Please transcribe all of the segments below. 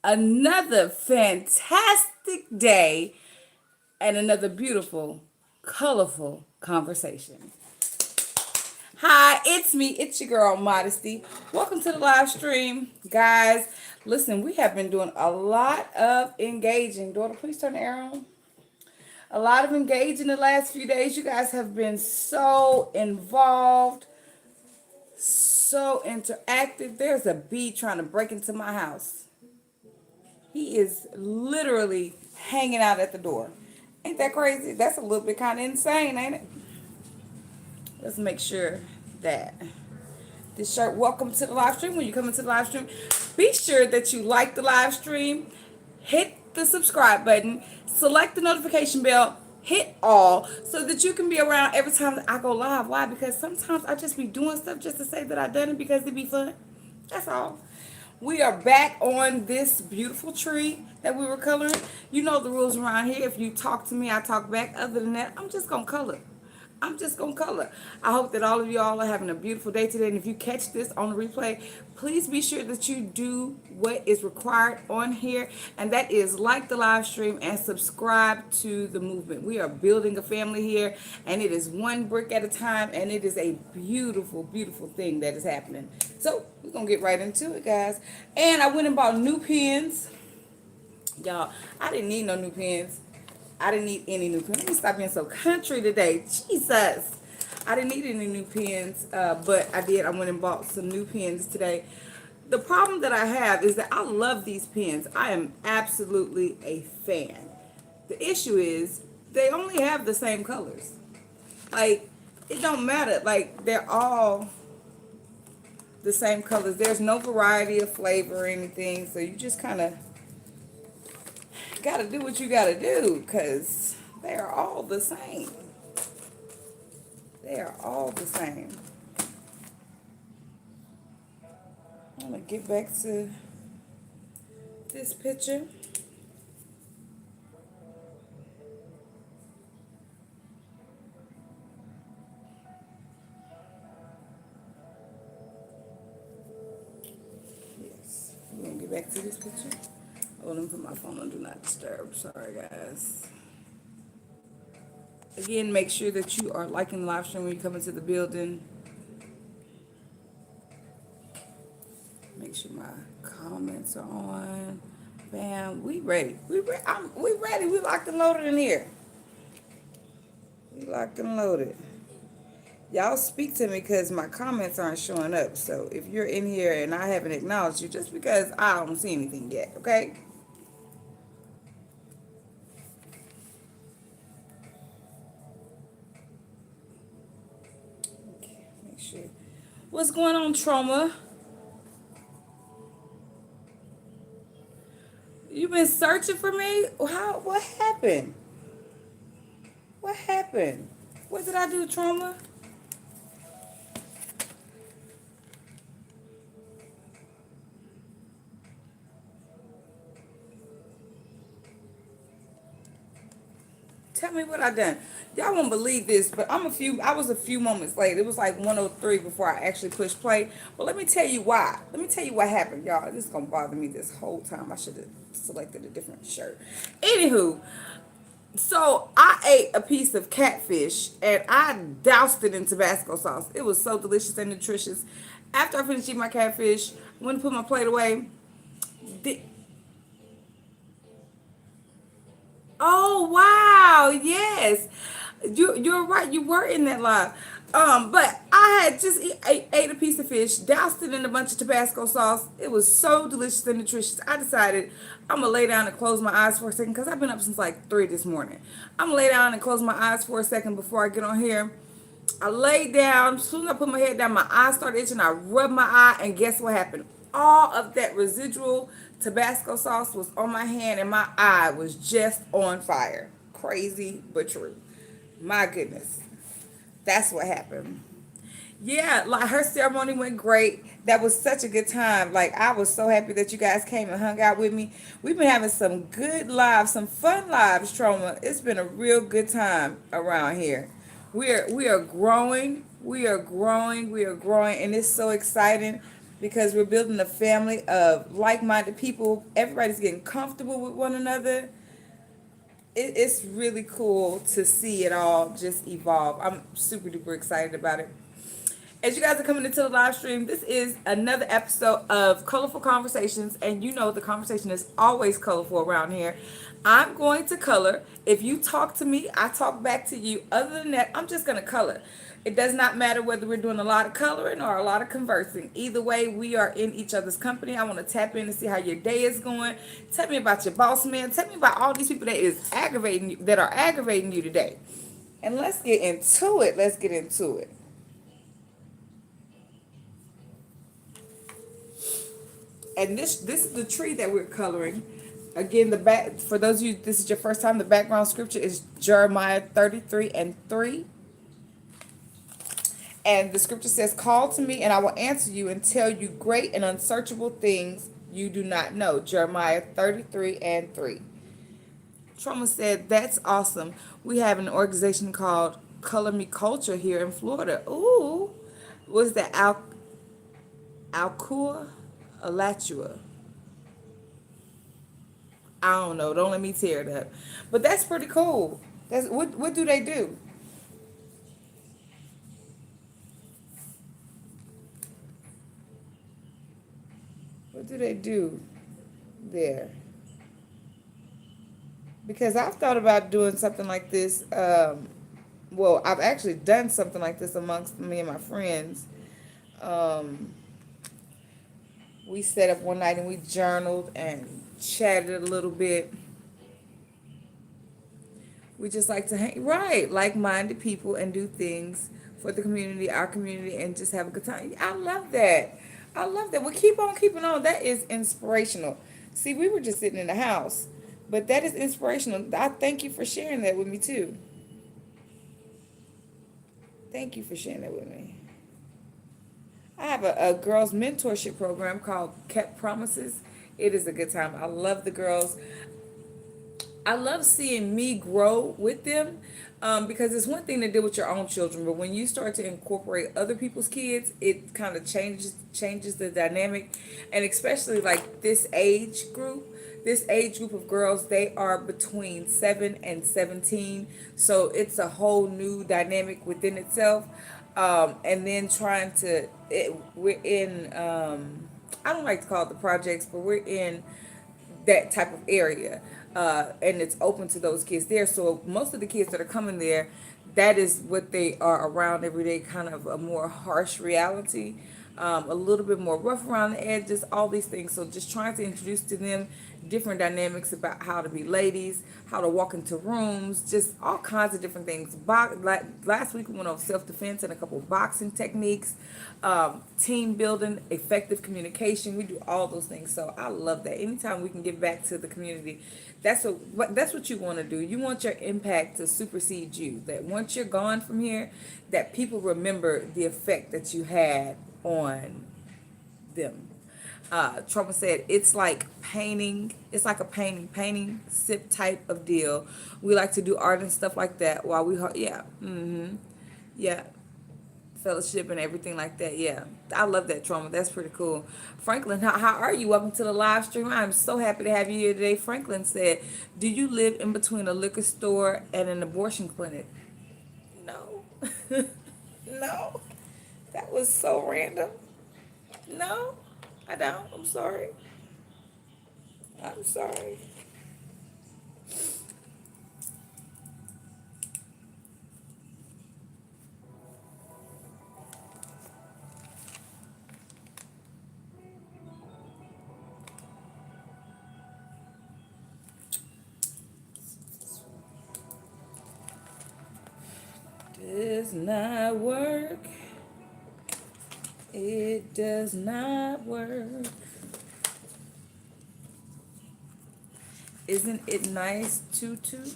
Another fantastic day and another beautiful, colorful conversation. Hi, it's me. It's your girl, Modesty. Welcome to the live stream, guys. Listen, we have been doing a lot of engaging. Daughter, please turn the air on. A lot of engaging the last few days. You guys have been so involved, so interactive. There's a bee trying to break into my house. He is literally hanging out at the door. Ain't that crazy? That's a little bit kind of insane, ain't it? Let's make sure that this shirt, welcome to the live stream. When you come into the live stream, be sure that you like the live stream, hit the subscribe button, select the notification bell, hit all, so that you can be around every time that I go live. Why? Because sometimes I just be doing stuff just to say that I done it because it be fun. That's all. We are back on this beautiful tree that we were coloring. You know the rules around here. If you talk to me, I talk back. Other than that, I'm just going to color. I'm just going to color. I hope that all of you all are having a beautiful day today. And if you catch this on the replay, please be sure that you do what is required on here. And that is like the live stream and subscribe to the movement. We are building a family here. And it is one brick at a time. And it is a beautiful, beautiful thing that is happening. So we're going to get right into it, guys. And I went and bought new pens. Y'all, I didn't need no new pens. I didn't need any new pens. Let me stop being so country today. Jesus. I didn't need any new pens, but I did. I went and bought some new pens today. The problem that I have is that I love these pens. I am absolutely a fan. The issue is they only have the same colors. Like, it don't matter. Like, they're all the same colors. There's no variety of flavor or anything, so you just kind of gotta do what you gotta do, because they are all the same. They are all the same. I'm gonna get back to this picture. Yes, we're gonna get back to this picture. Hold on, put my phone on do not disturb. Sorry, guys. Again, make sure that you are liking the live stream when you come into the building. Make sure my comments are on. Bam, we ready. We ready. We locked and loaded in here. We locked and loaded. Y'all speak to me because my comments aren't showing up. So if you're in here and I haven't acknowledged you, just because I don't see anything yet, okay? Make sure. What's going on, Trauma? You been searching for me? How? What happened? What happened? What did I do, Trauma? Tell me what I done. Y'all won't believe this, but I was a few moments late. It was like 1:03 before I actually pushed play. But let me tell you why. Let me tell you what happened, y'all. This is gonna bother me this whole time. I should have selected a different shirt. Anywho, so I ate a piece of catfish and I doused it in Tabasco sauce. It was so delicious and nutritious. After I finished eating my catfish, I went to put my plate away. Oh wow, yes, you're right. You were in that live. But I had just ate a piece of fish, doused it in a bunch of Tabasco sauce. It was so delicious and nutritious. I decided I'm gonna lay down and close my eyes for a second because I've been up since like 3 this morning. I'm gonna lay down and close my eyes for a second before I get on here. I laid down. As soon as I put my head down, my eyes started itching. I rubbed my eye, and guess what happened? All of that residual Tabasco sauce was on my hand, and my eye was just on fire. Crazy but true. My goodness. That's what happened. Yeah, like her ceremony went great. That was such a good time. Like I was so happy that you guys came and hung out with me. We've been having some good lives, some fun lives, Trauma. It's been a real good time around here. We are growing. We are growing. We are growing, and it's so exciting. because we're building a family of like-minded people. Everybody's getting comfortable with one another. It's really cool to see it all just evolve. I'm super duper excited about it. As you guys are coming into the live stream, this is another episode of Colorful Conversations, and you know the conversation is always colorful around here. I'm going to color. If you talk to me, I talk back to you. Other than that, I'm just going to color. It does not matter whether we're doing a lot of coloring or a lot of conversing. Either way, we are in each other's company. I want to tap in and see how your day is going. Tell me about your boss man. Tell me about all these people that are aggravating you today. And let's get into it. Let's get into it. And this is the tree that we're coloring. Again, the back for those of you, this is your first time. The background scripture is Jeremiah 33:3, and the scripture says, "Call to me, and I will answer you and tell you great and unsearchable things you do not know." Jeremiah 33:3. Trauma said, "That's awesome. We have an organization called Color Me Culture here in Florida." Ooh, was that Alcoa Alachua? I don't know. Don't let me tear it up. But that's pretty cool. That's what do they do? What do they do there? Because I've thought about doing something like this. Well, I've actually done something like this amongst me and my friends. Um, we set up one night and we journaled and chatted a little bit. We just like to hang, right, like-minded people, and do things for the community, our community, and just have a good time. I love that. I love that. We keep on keeping on. That is inspirational. See, we were just sitting in the house, but that is inspirational. I thank you for sharing that with me too. Thank you for sharing that with me. I have a girls mentorship program called Kept Promises. It is a good time. I love the girls. I love seeing me grow with them, because it's one thing to deal with your own children, but when you start to incorporate other people's kids, it kind of changes the dynamic, and especially like this age group of girls, they are between 7 and 17, so it's a whole new dynamic within itself, and then we're in I don't like to call it the projects, but we're in that type of area, and it's open to those kids there. So most of the kids that are coming there, that is what they are around every day, kind of a more harsh reality, a little bit more rough around the edges, all these things. So just trying to introduce to them different dynamics about how to be ladies, how to walk into rooms, just all kinds of different things. Last week we went over self-defense and a couple of boxing techniques, team building, effective communication. We do all those things. So I love that. Anytime we can give back to the community, that's what you want to do. You want your impact to supersede you. That once you're gone from here, that people remember the effect that you had on them. Trump said it's like painting. It's like a painting sip type of deal. We like to do art and stuff like that while yeah, fellowship and everything like that. Yeah, I love that, Trauma. That's pretty cool. Franklin, how are you? Welcome to the live stream. I'm so happy to have you here today. Franklin said, "Do you live in between a liquor store and an abortion clinic?" No, no, that was so random. No, I don't. I'm sorry. I'm sorry. Does not work. It does not work. Isn't it nice, Tutu?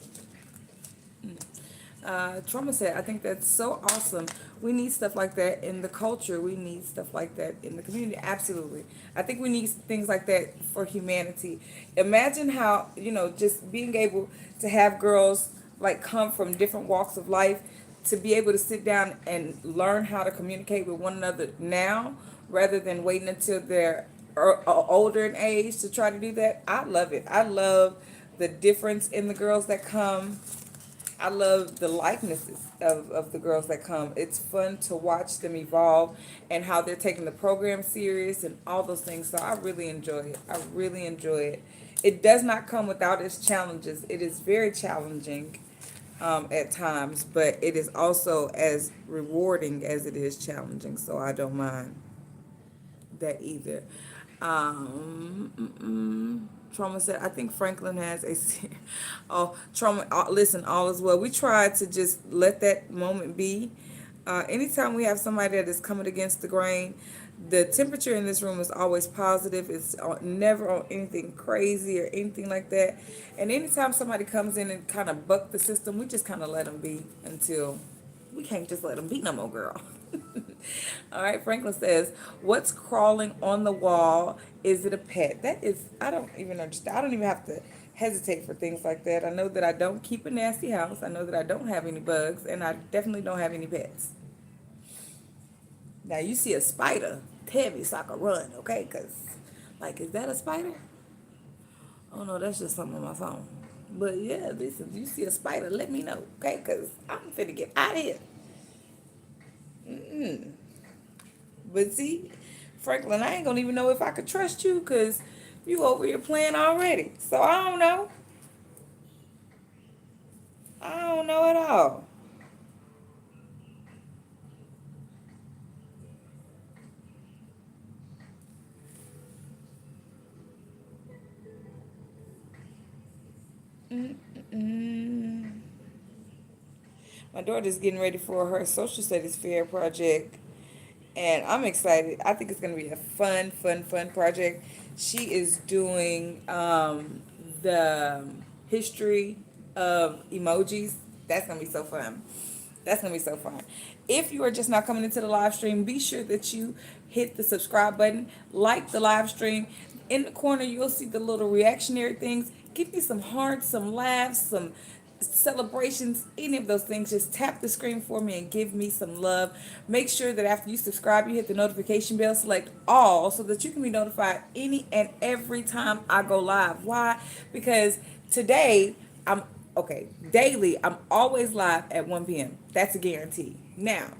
Trauma said, I think that's so awesome. We need stuff like that in the culture. We need stuff like that in the community. Absolutely. I think we need things like that for humanity. Imagine how, just being able to have girls like come from different walks of life to be able to sit down and learn how to communicate with one another now rather than waiting until they're older in age to try to do that. I love it. I love the difference in the girls that come. I love the likenesses of the girls that come. It's fun to watch them evolve and how they're taking the program serious and all those things. So I really enjoy it. I really enjoy it. It does not come without its challenges. It is very challenging at times, but it is also as rewarding as it is challenging. So I don't mind that either. Trauma said, I think Franklin has a oh, trauma. Listen, all is well. We try to just let that moment be. Anytime we have somebody that is coming against the grain, the temperature in this room is always positive. It's never on anything crazy or anything like that. And anytime somebody comes in and kind of buck the system, we just kind of let them be until we can't just let them be no more, girl. All right, Franklin says, what's crawling on the wall? Is it a pet? That is, I don't even understand. I don't even have to hesitate for things like that. I know that I don't keep a nasty house. I know that I don't have any bugs, and I definitely don't have any pets. Now, you see a spider, tell me so I can run, okay? Because, like, is that a spider? Oh, no, that's just something on my phone. But, yeah, listen, you see a spider, let me know, okay? Because I'm finna get out of here. But see, Franklin, I ain't gonna even know if I could trust you because you over here playing already. So I don't know. I don't know at all. Mm. My daughter's getting ready for her social studies fair project, and I'm excited. I think it's going to be a fun project. She is doing the history of emojis. That's going to be so fun. That's going to be so fun. If you are just now coming into the live stream, be sure that you hit the subscribe button, like the live stream. In the corner, you'll see the little reactionary things. Give me some hearts, some laughs, some celebrations, any of those things. Just tap the screen for me and give me some love. Make sure that after you subscribe, you hit the notification bell, select all, so that you can be notified any and every time I go live. Why? Because today I'm okay, daily I'm always live at 1 p.m. That's a guarantee. Now,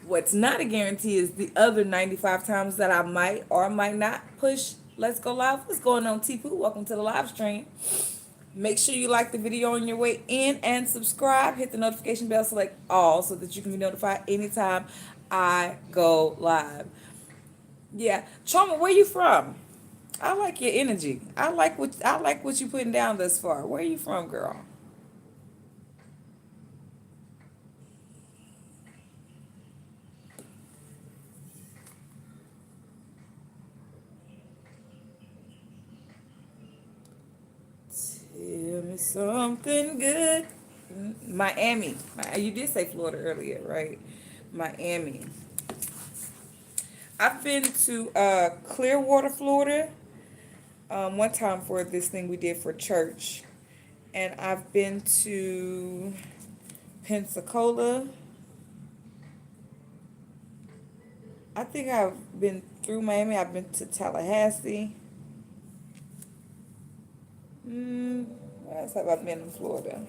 what's not a guarantee is the other 95 times that I might or might not push let's go live. What's going on, T-Poo? Welcome to the live stream. Make sure you like the video on your way in and subscribe. Hit the notification bell, select all, so that you can be notified anytime I go live. Yeah, Trauma, where you from? I like your energy. I like what you putting down thus far. Where you from, girl? Tell me something good. Miami. You did say Florida earlier, right? Miami. I've been to Clearwater, Florida, one time for this thing we did for church. And I've been to Pensacola. I think I've been through Miami. I've been to Tallahassee. Where else have I been in Florida?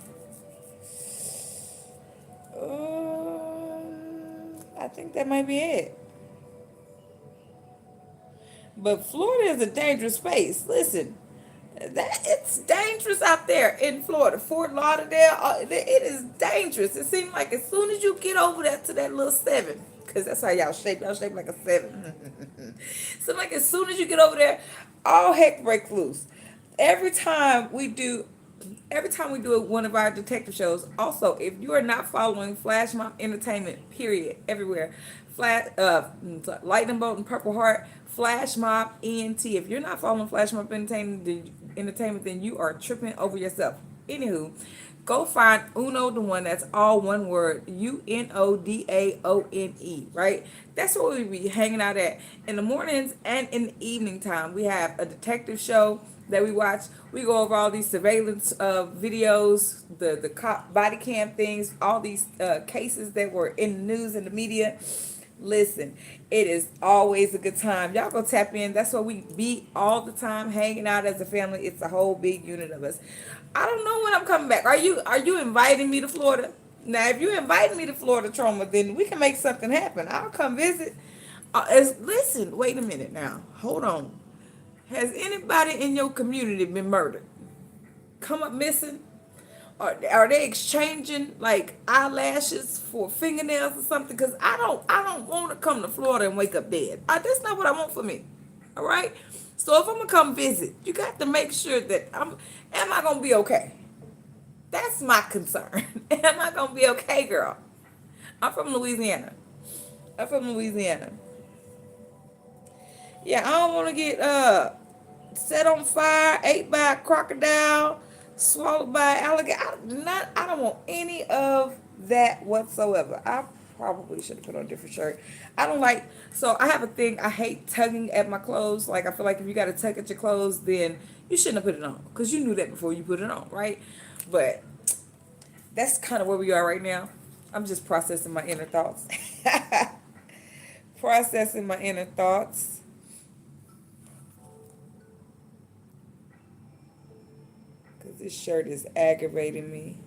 I think that might be it. But Florida is a dangerous space. Listen, that it's dangerous out there in Florida. Fort Lauderdale, it is dangerous. It seems like as soon as you get over there to that little seven, because that's how y'all shape like a seven. So like as soon as you get over there, all heck breaks loose. Every time we do one of our detective shows. Also, if you are not following Flash Mob Entertainment, period, everywhere, Lightning Bolt and Purple Heart, Flash Mob ENT. If you're not following Flash Mob Entertainment, then you are tripping over yourself. Anywho, go find Uno the One. That's all one word. UNODAONE. Right? That's where we be hanging out at in the mornings and in the evening time. We have a detective show that we watch. We go over all these surveillance videos, the cop body cam things, all these cases that were in the news and the media. Listen, it is always a good time. Y'all go tap in. That's what we be all the time, hanging out as a family. It's a whole big unit of us. I don't know when I'm coming back. Are you inviting me to Florida? Now, if you're inviting me to Florida, Trauma, then we can make something happen. I'll come visit. Listen, wait a minute now. Hold on. Has anybody in your community been murdered? Come up missing? Are they exchanging like eyelashes for fingernails or something? Because I don't want to come to Florida and wake up dead. That's not what I want for me. All right. So if I'm gonna come visit, you got to make sure that Am I gonna be okay? That's my concern. Am I gonna be okay, girl? I'm from Louisiana. I'm from Louisiana. Yeah, I don't want to get set on fire, ate by a crocodile, swallowed by an alligator. I don't want any of that whatsoever. I probably should have put on a different shirt. I don't like, so I have a thing, I hate tugging at my clothes. Like, I feel like if you got to tug at your clothes, then you shouldn't have put it on. Because you knew that before you put it on, right? But that's kind of where we are right now. I'm just processing my inner thoughts. Processing my inner thoughts. Because this shirt is aggravating me.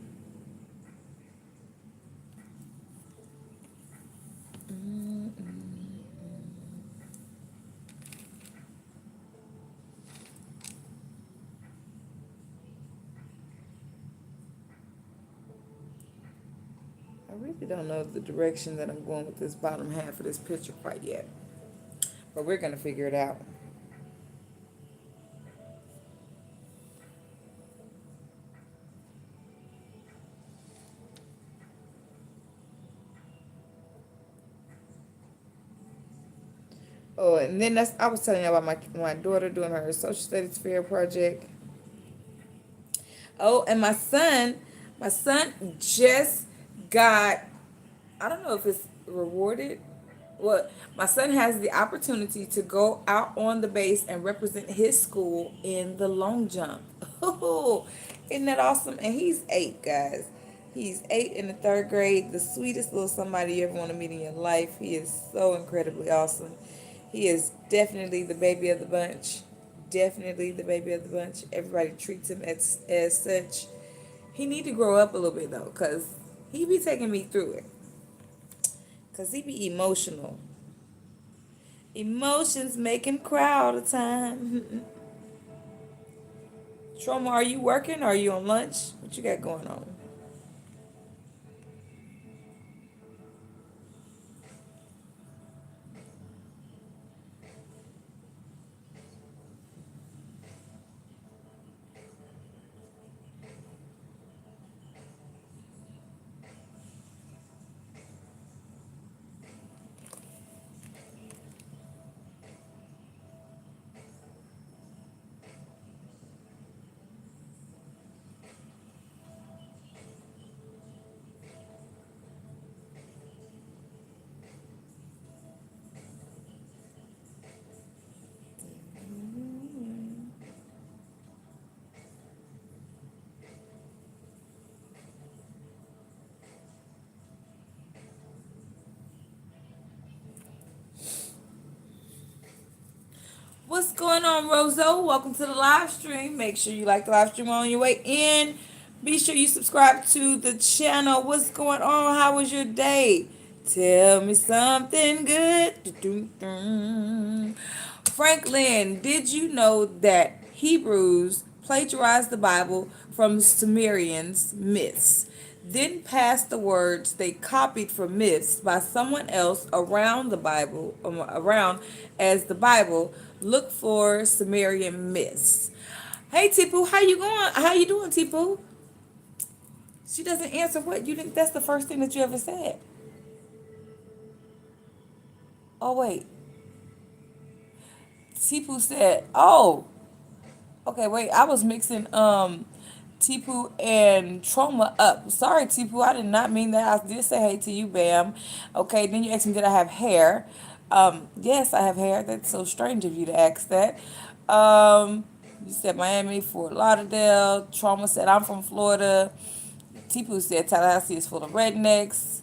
I really don't know the direction that I'm going with this bottom half of this picture quite yet. But we're going to figure it out. Oh, and then I was telling you about my daughter doing her social studies fair project. Oh, and my son just got, I don't know if it's rewarded. Well, my son has the opportunity to go out on the base and represent his school in the long jump. Oh, isn't that awesome? And he's 8, guys. He's 8 in the 3rd grade. The sweetest little somebody you ever want to meet in your life. He is so incredibly awesome. He is definitely the baby of the bunch. Definitely the baby of the bunch. Everybody treats him as such. He need to grow up a little bit though, cause he be taking me through it. Cause he be emotional. Emotions make him cry all the time. Trauma, are you working? Or are you on lunch? What you got going on? What's going on, Roso? Welcome to the live stream. Make sure you like the live stream on your way in. Be sure you subscribe to the channel. What's going on? How was your day? Tell me something good. Franklin, did you know that Hebrews plagiarized the Bible from Sumerians' myths? Then passed the words they copied from myths by someone else around as the Bible. Look for Sumerian myths. Hey Tipu, how you going? How you doing, Tipu? She doesn't answer what you think. That's the first thing that you ever said. Oh wait, Tipu said, "Oh, okay, wait, I was mixing Tipu and Trauma up. Sorry, Tipu, I did not mean that. I did say hey to you, Bam. Okay, then you asked me did I have hair. Yes, I have hair. That's so strange of you to ask that. You said Miami, Fort Lauderdale. Trauma said I'm from Florida. Tipu said Tallahassee is full of rednecks.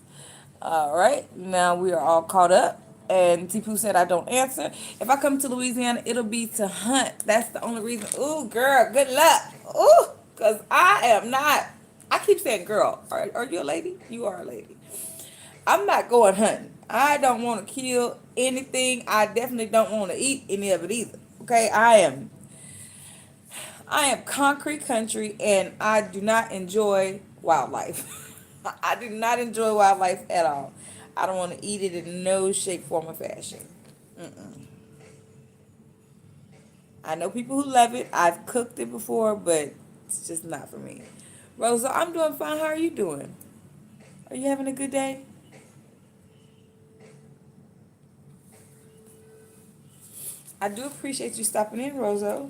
All right, now we are all caught up. And Tipu said I don't answer. If I come to Louisiana, it'll be to hunt. That's the only reason. Ooh, girl, good luck. Ooh, because I am not. I keep saying girl. Are you a lady? You are a lady. I'm not going hunting. I don't want to kill anything. I definitely don't want to eat any of it either. Okay, I am concrete country and I do not enjoy wildlife. I do not enjoy wildlife at all. I don't want to eat it in no shape, form, or fashion. I know people who love it. I've cooked it before, but it's just not for me. Rosa, I'm doing fine. How are you doing? Are you having a good day? I do appreciate you stopping in, Rosa.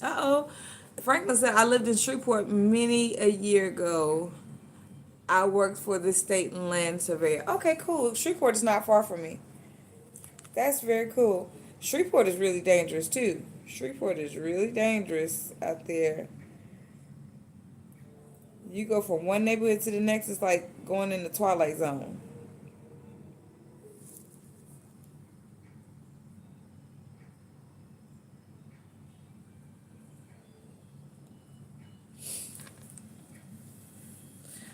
Uh-oh. Franklin said, I lived in Shreveport many a year ago. I worked for the state and land surveyor. Okay, cool. Shreveport is not far from me. That's very cool. Shreveport is really dangerous too. Shreveport is really dangerous out there. You go from one neighborhood to the next, it's like going in the Twilight Zone.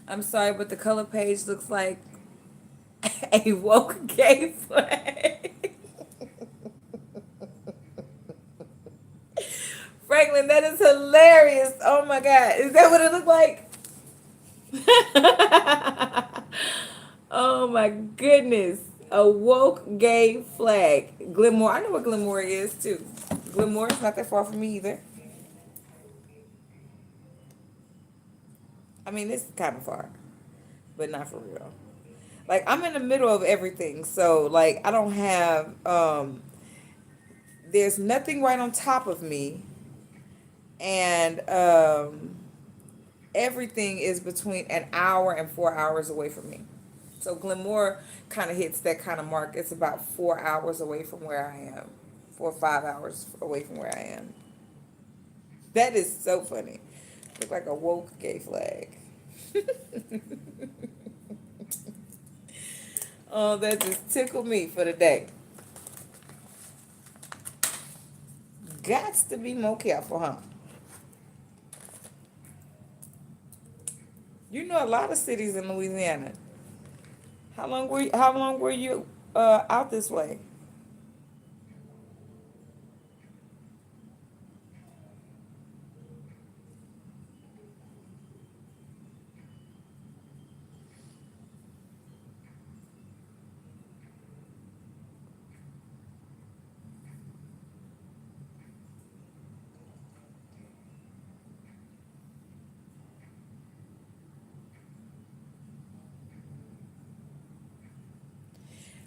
I'm sorry, but the color page looks like a woke gay flag. Franklin, that is hilarious. Oh my God. Is that what it looked like? Oh my goodness. A woke gay flag. Glenmore. I know what Glenmore is too. Glenmore is not that far from me either. I mean, it's kind of far, but not for real. Like, I'm in the middle of everything. So, like, I don't have, there's nothing right on top of me. And, everything is between an hour and 4 hours away from me. So Glenmore kind of hits that kind of mark. It's about 4 hours away from where I am, 4 or 5 hours away from where I am. That is so funny. Look like a woke gay flag. Oh, that just tickled me for the day. Gots to be more careful, huh? You know a lot of cities in Louisiana. How long were you out this way?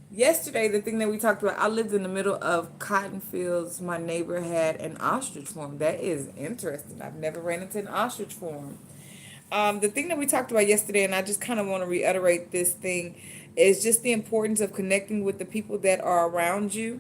Yesterday, the thing that we talked about, I lived in the middle of cotton fields. My neighbor had an ostrich farm. That is interesting. I've never ran into an ostrich farm. The thing that we talked about yesterday, and I just kind of want to reiterate this thing, is just the importance of connecting with the people that are around you.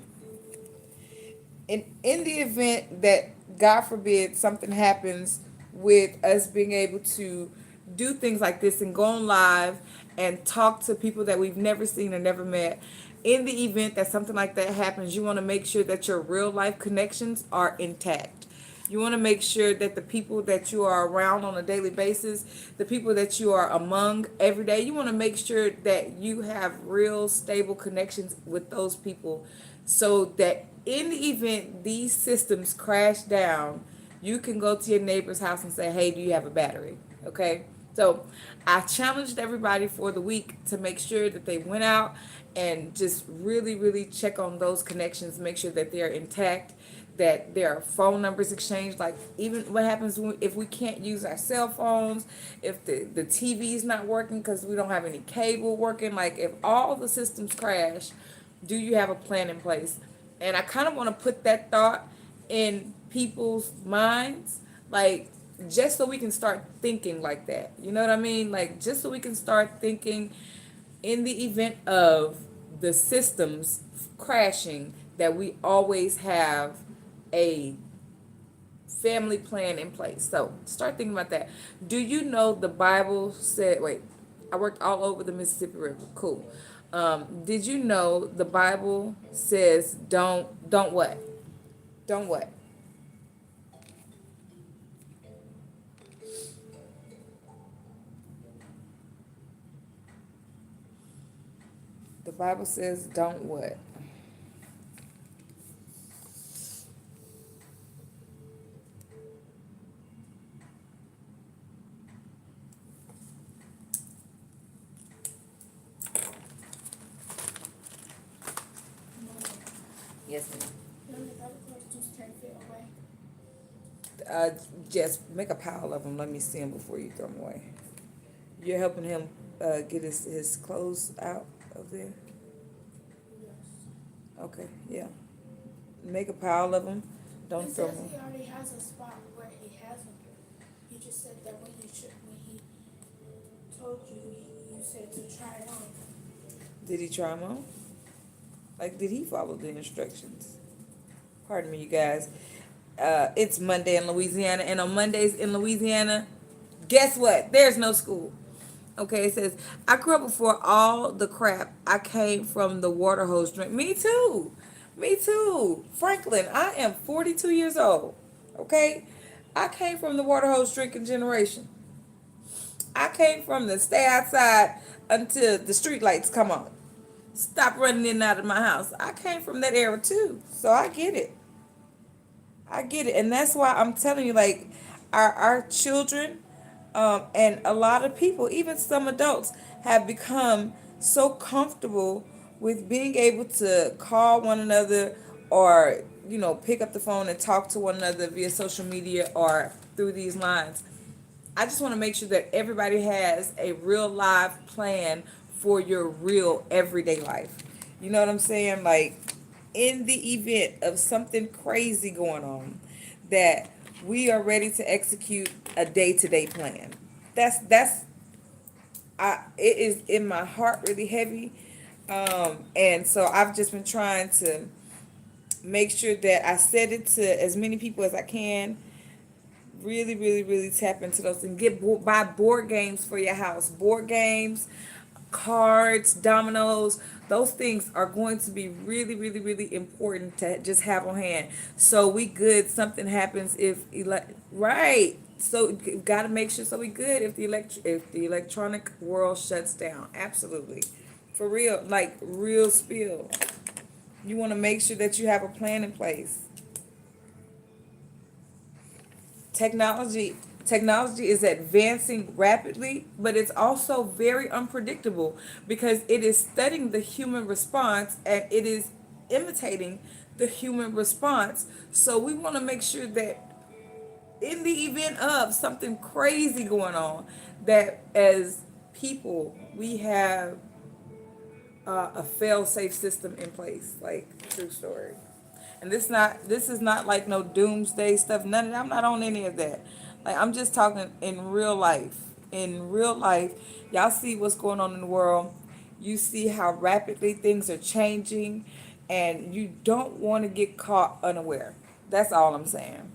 In the event that, God forbid, something happens with us being able to do things like this and go on live and talk to people that we've never seen or never met, in the event that something like that happens, you want to make sure that your real life connections are intact. You want to make sure that the people that you are around on a daily basis, the people that you are among every day, you want to make sure that you have real stable connections with those people so that in the event these systems crash down, you can go to your neighbor's house and say, hey, do you have a battery? Okay? So I challenged everybody for the week to make sure that they went out and just really, really check on those connections, make sure that they're intact, that there are phone numbers exchanged. Like, even what happens if we can't use our cell phones, if the TV is not working because we don't have any cable working, like if all the systems crash, do you have a plan in place? And I kind of want to put that thought in people's minds, like, just so we can start thinking like that. You know what I mean? Like, just so we can start thinking in the event of the systems crashing, that we always have a family plan in place. So start thinking about that. Do you know the Bible said, wait, I worked all over the Mississippi River. Cool. Did you know the Bible says don't what? Don't what? The Bible says don't what? Yes, ma'am. Uh, just make a pile of them. Let me see them before you throw them away. You're helping him get his clothes out of there? Okay, yeah. Make a pile of them. Don't It throw says them. he already has a spot where he has them. You just said that when he told you, you said to try it on. Did he try them on? Like, did he follow the instructions? Pardon me, you guys. It's Monday in Louisiana, and on Mondays in Louisiana, guess what? There's no school. Okay, it says, I grew up before all the crap. I came from the water hose drink. Me too. Me too. Franklin, I am 42 years old. Okay? I came from the water hose drinking generation. I came from the stay outside until the street lights come on. Stop running in and out of my house. I came from that era too. So I get it. I get it. And that's why I'm telling you, like, our children, and a lot of people, even some adults, have become so comfortable with being able to call one another, or, pick up the phone and talk to one another via social media or through these lines. I just want to make sure that everybody has a real live plan for your real everyday life. You know what I'm saying? Like, in the event of something crazy going on, that we are ready to execute a day-to-day plan. That's it is in my heart really heavy. And so I've just been trying to make sure that I said it to as many people as I can. Really, really, really tap into those and buy board games for your house. Board games, cards, dominoes. Those things are going to be really, really, really important to just have on hand. So we good. Something happens right. So got to make sure so we good if the electronic world shuts down. Absolutely, for real, like real spill. You want to make sure that you have a plan in place. Technology is advancing rapidly, but it's also very unpredictable because it is studying the human response and it is imitating the human response. So we want to make sure that in the event of something crazy going on, that as people we have a fail-safe system in place. Like, true story. And this is not like no doomsday stuff. None of that. I'm not on any of that. Like, I'm just talking in real life. In real life, y'all see what's going on in the world. You see how rapidly things are changing, and you don't want to get caught unaware. That's all I'm saying.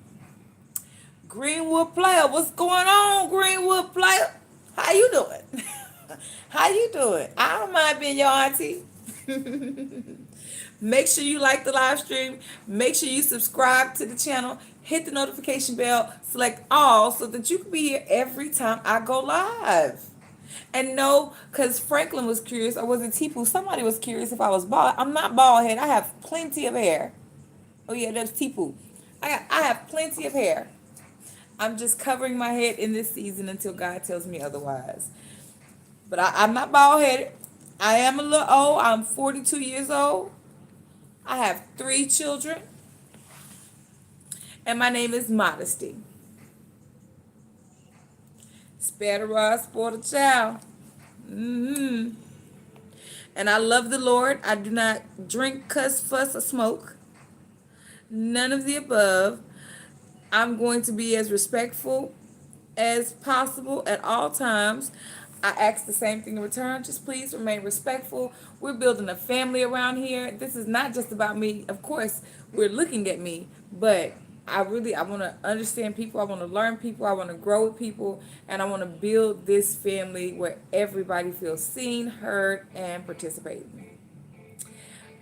Greenwood player, what's going on, Greenwood player? How you doing? How you doing? I don't mind being your auntie. Make sure you like the live stream. Make sure you subscribe to the channel. Hit the notification bell. Select all so that you can be here every time I go live. And no, because Franklin was curious, or was it Tipu? Somebody was curious if I was bald. I'm not bald head. I have plenty of hair. Oh yeah, that's Tipu. I have plenty of hair. I'm just covering my head in this season until God tells me otherwise. But I'm not bald headed. I am a little old. I'm 42 years old. I have 3 children. And my name is Modesty. Spare the rod, spoil the child. hmm And I love the Lord. I do not drink, cuss, fuss, or smoke. None of the above. I'm going to be as respectful as possible at all times. I ask the same thing in return. Just please remain respectful. We're building a family around here. This is not just about me. Of course, we're looking at me, but I want to understand people. I want to learn people. I want to grow with people, and I want to build this family where everybody feels seen, heard, and participating.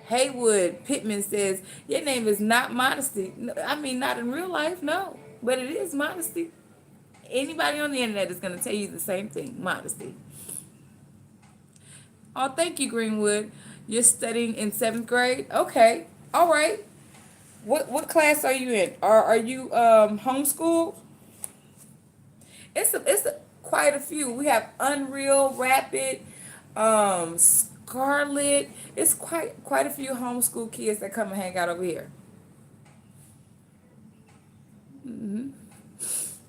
Haywood Pittman says, your name is not Modesty. I mean, not in real life, no. But it is Modesty. Anybody on the internet is going to tell you the same thing, Modesty. Oh, thank you, Greenwood. You're studying in 7th grade? Okay. All right. What class are you in? Are you homeschooled? Quite a few. We have Unreal, Rapid, Scarlet. It's quite a few homeschool kids that come and hang out over here.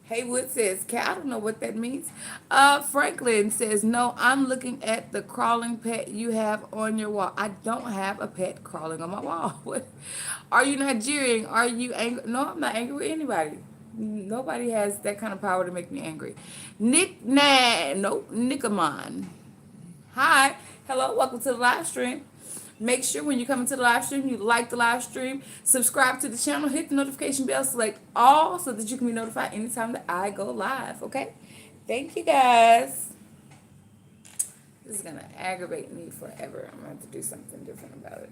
Haywood says, I don't know what that means. Franklin says, no, I'm looking at the crawling pet you have on your wall. I don't have a pet crawling on my wall. What? Are you Nigerian? Are you angry? No, I'm not angry with anybody. Nobody has that kind of power to make me angry. Nickamon. Hi, hello, welcome to the live stream. Make sure when you come into the live stream, you like the live stream, subscribe to the channel, hit the notification bell, select all so that you can be notified anytime that I go live, okay? Thank you, guys. This is going to aggravate me forever. I'm going to have to do something different about it.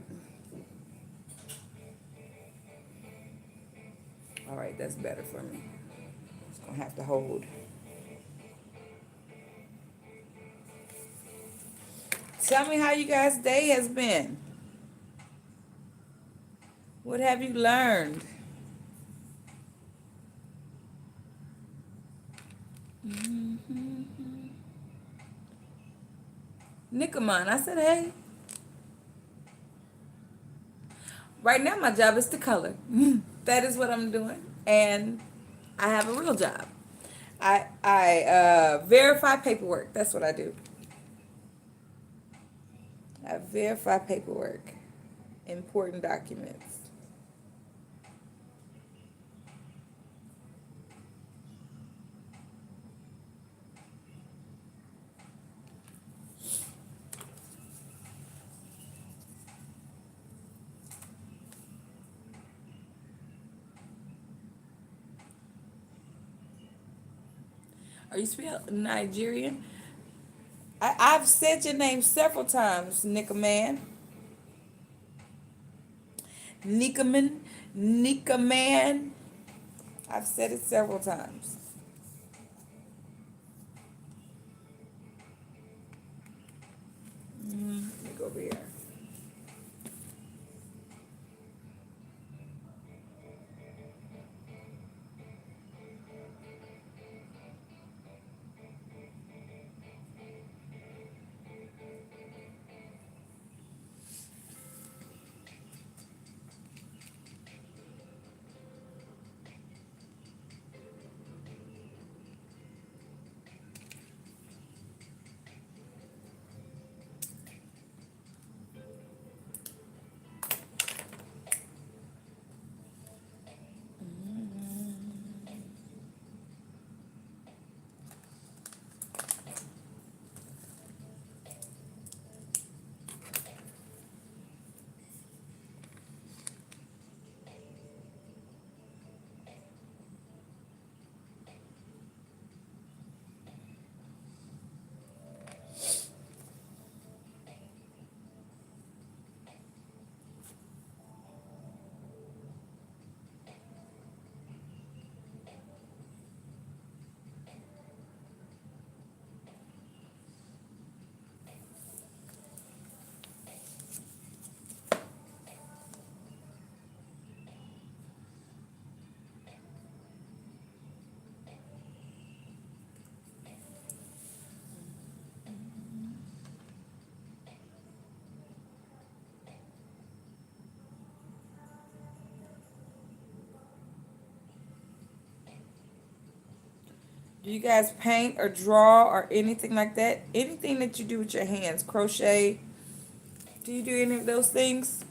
All right, that's better for me. It's going to have to hold. Tell me how you guys' day has been. What have you learned? Nickamon, I said, hey. Right now, my job is to color. That is what I'm doing. And I have a real job. I verify paperwork. That's what I do. I verify paperwork. Important documents. Are you spelled Nigerian? I've said your name several times, Nickaman. Nickaman. I've said it several times. Let me go over here. Do you guys paint or draw or anything like that? Anything that you do with your hands, crochet? Do you do any of those things?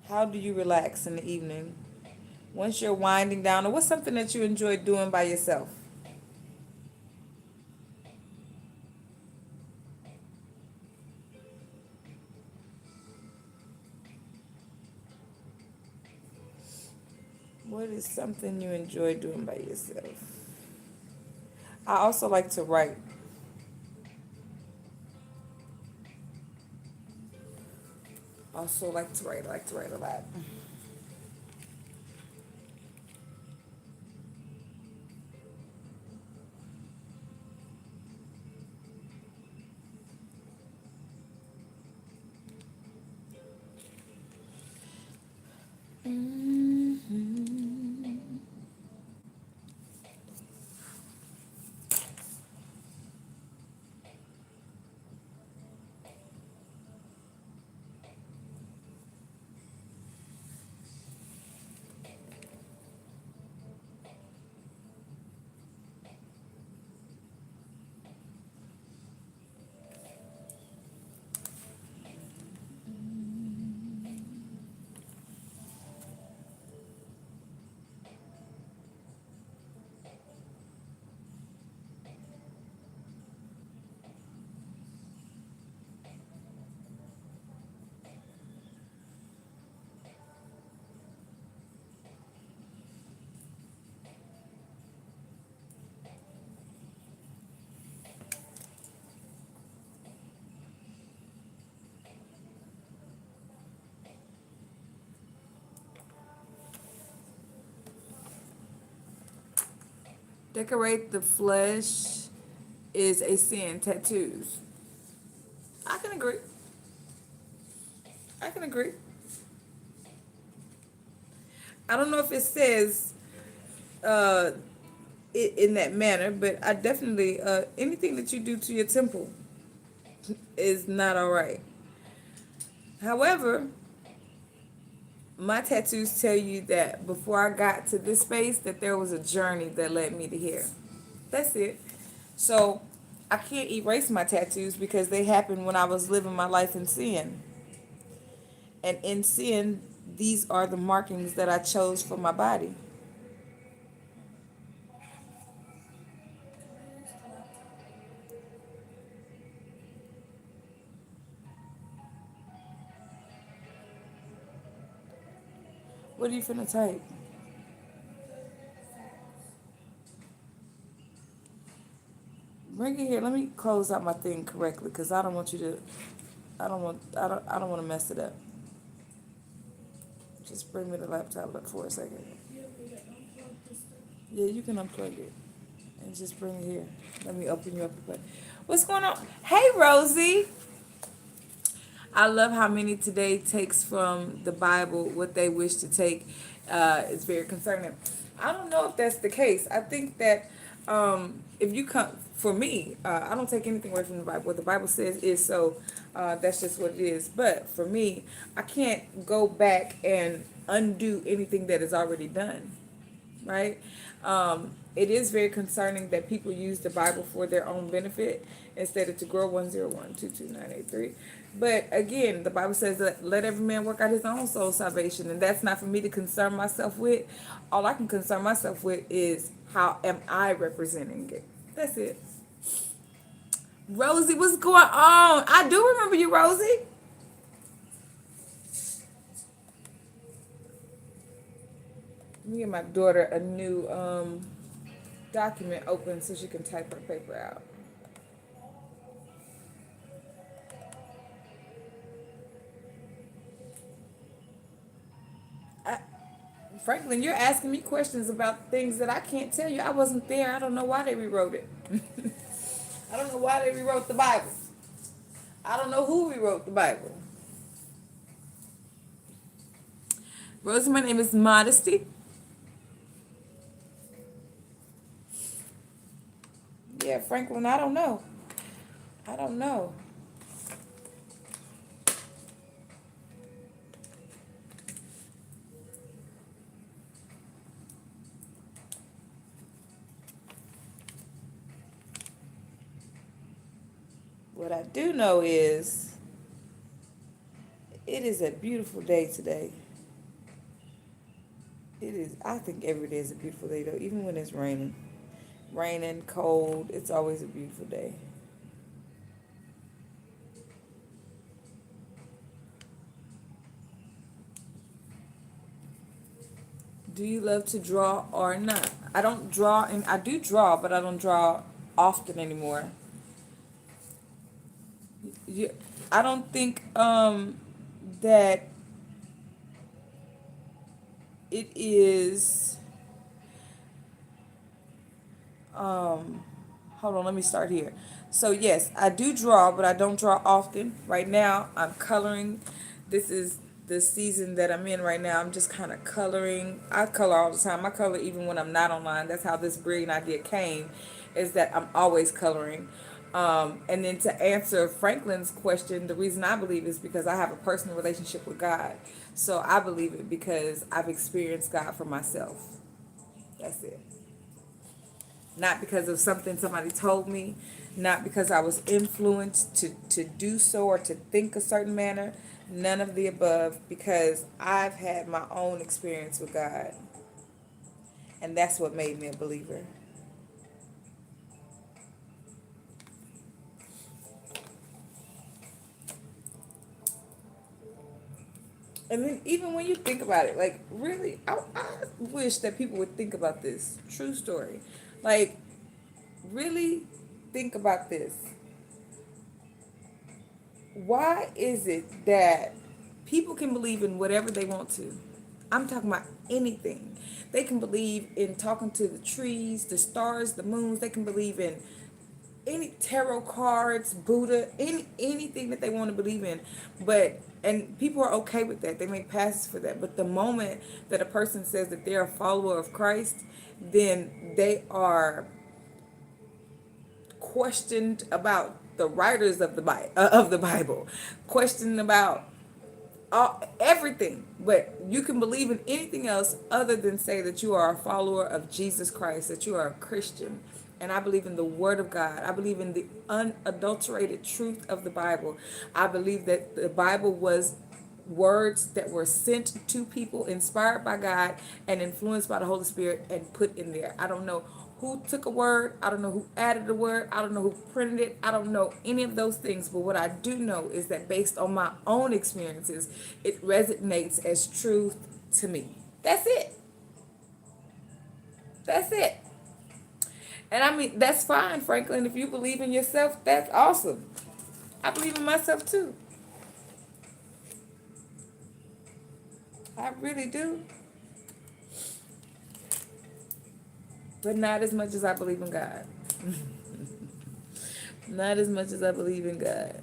How do you relax in the evening? Once you're winding down, or what's something that you enjoy doing by yourself? What is something you enjoy doing by yourself? I also like to write. Also like to write. I like to write a lot. Decorate the flesh is a sin. Tattoos. I can agree. I can agree. I don't know if it says uh, in that manner, but I definitely anything that you do to your temple is not all right. However, my tattoos tell you that before I got to this space, that there was a journey that led me to here. That's it. So I can't erase my tattoos because they happened when I was living my life in sin. And in sin, these are the markings that I chose for my body. Can I use the laptop? What are you finna type? Facts. Bring it here. Let me close out my thing correctly because I don't want you to. I don't want to mess it up. Just bring me the laptop up for a second. You want me to unplug this thing? Yeah, you can unplug it and just bring it here. Let me open you up a bit. What's going on? Hey, Rosie. I love how many today takes from the Bible what they wish to take. It's very concerning. I don't know if that's the case. I think that if you come, for me, I don't take anything away from the Bible. What the Bible says is so. That's just what it is. But for me, I can't go back and undo anything that is already done, right? It is very concerning that people use the Bible for their own benefit instead of to grow 101-22983. But again, the Bible says that let every man work out his own soul salvation, and that's not for me to concern myself with. All I can concern myself with is how am I representing it. That's it. Rosie, what's going on? I do remember you, Rosie. Let me get my daughter a new document open so she can type her paper out. I, Franklin, you're asking me questions about things that I can't tell you. I wasn't there. I don't know why they rewrote it. I don't know why they rewrote the Bible. I don't know who rewrote the Bible. Rosie, my name is Modesty. Yeah, Franklin, I don't know. I don't know. What I do know is it is a beautiful day today. It is. I think every day is a beautiful day though, even when it's raining. Raining, cold, it's always a beautiful day. Do you love to draw or not? I don't draw, and I do draw, but I don't draw often anymore. You, I don't think that it is um hold on, let me start here. So yes, I do draw, but I don't draw often. Right now I'm coloring. This is the season that I'm in right now. I'm just kind of coloring. I color all the time. I color even when I'm not online. That's how this brilliant idea came, is that I'm always coloring. And then to answer Franklin's question, the reason I believe is because I have a personal relationship with God. So I believe it because I've experienced God for myself. That's it. Not because of something somebody told me, not because I was influenced to do so or to think a certain manner, none of the above, because I've had my own experience with God, and that's what made me a believer. And then even when you think about it, like really, I wish that people would think about this. True story. Like, really think about this. Why is it that people can believe in whatever they want to? I'm talking about anything. They can believe in talking to the trees, the stars, the moons. They can believe in any tarot cards, Buddha, anything that they want to believe in. But and people are okay with that. They make passes for that. But the moment that a person says that they're a follower of Christ, then they are questioned about the writers of the Bible, questioned about everything. But you can believe in anything else other than say that you are a follower of Jesus Christ, that you are a Christian. And I believe in the Word of God. I believe in the unadulterated truth of the Bible. I believe that the Bible was words that were sent to people, inspired by God and influenced by the Holy Spirit, and put in there. I don't know who took a word. I don't know who added a word. I don't know who printed it. I don't know any of those things. But what I do know is that based on my own experiences, it resonates as truth to me. That's it. That's it. And I mean, that's fine, Franklin. If you believe in yourself, that's awesome. I believe in myself too. I really do. But not as much as I believe in God. Not as much as I believe in God.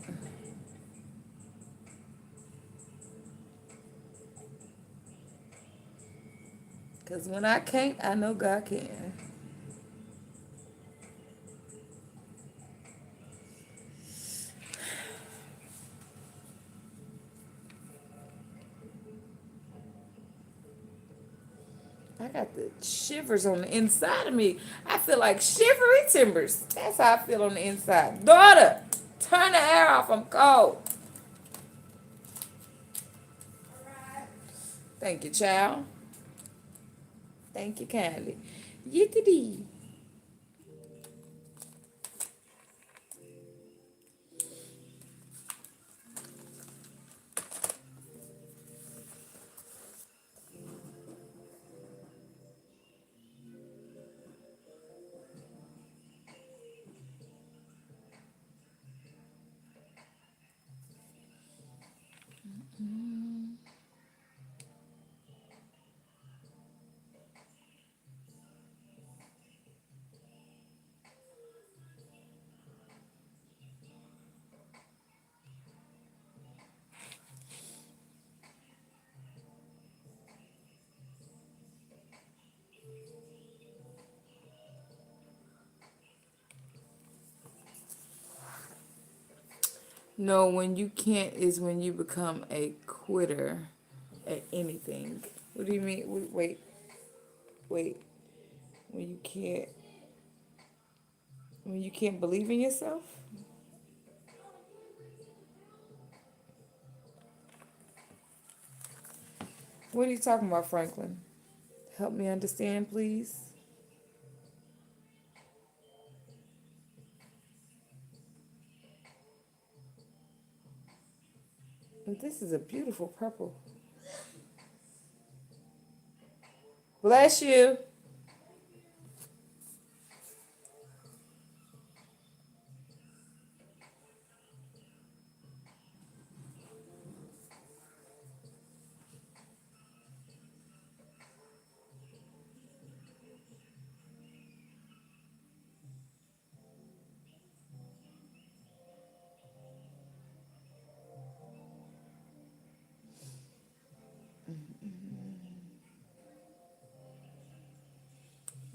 Because when I can't, I know God can. I got the shivers on the inside of me. I feel like shivery timbers. That's how I feel on the inside. Daughter, turn the air off. I'm cold. Alright. Thank you, child. Thank you kindly. Yittity. No, when you can't is when you become a quitter at anything. What do you mean? Wait, wait. When you can't, when you can't believe in yourself? What are you talking about, Franklin? Help me understand, please. And this is a beautiful purple. Bless you.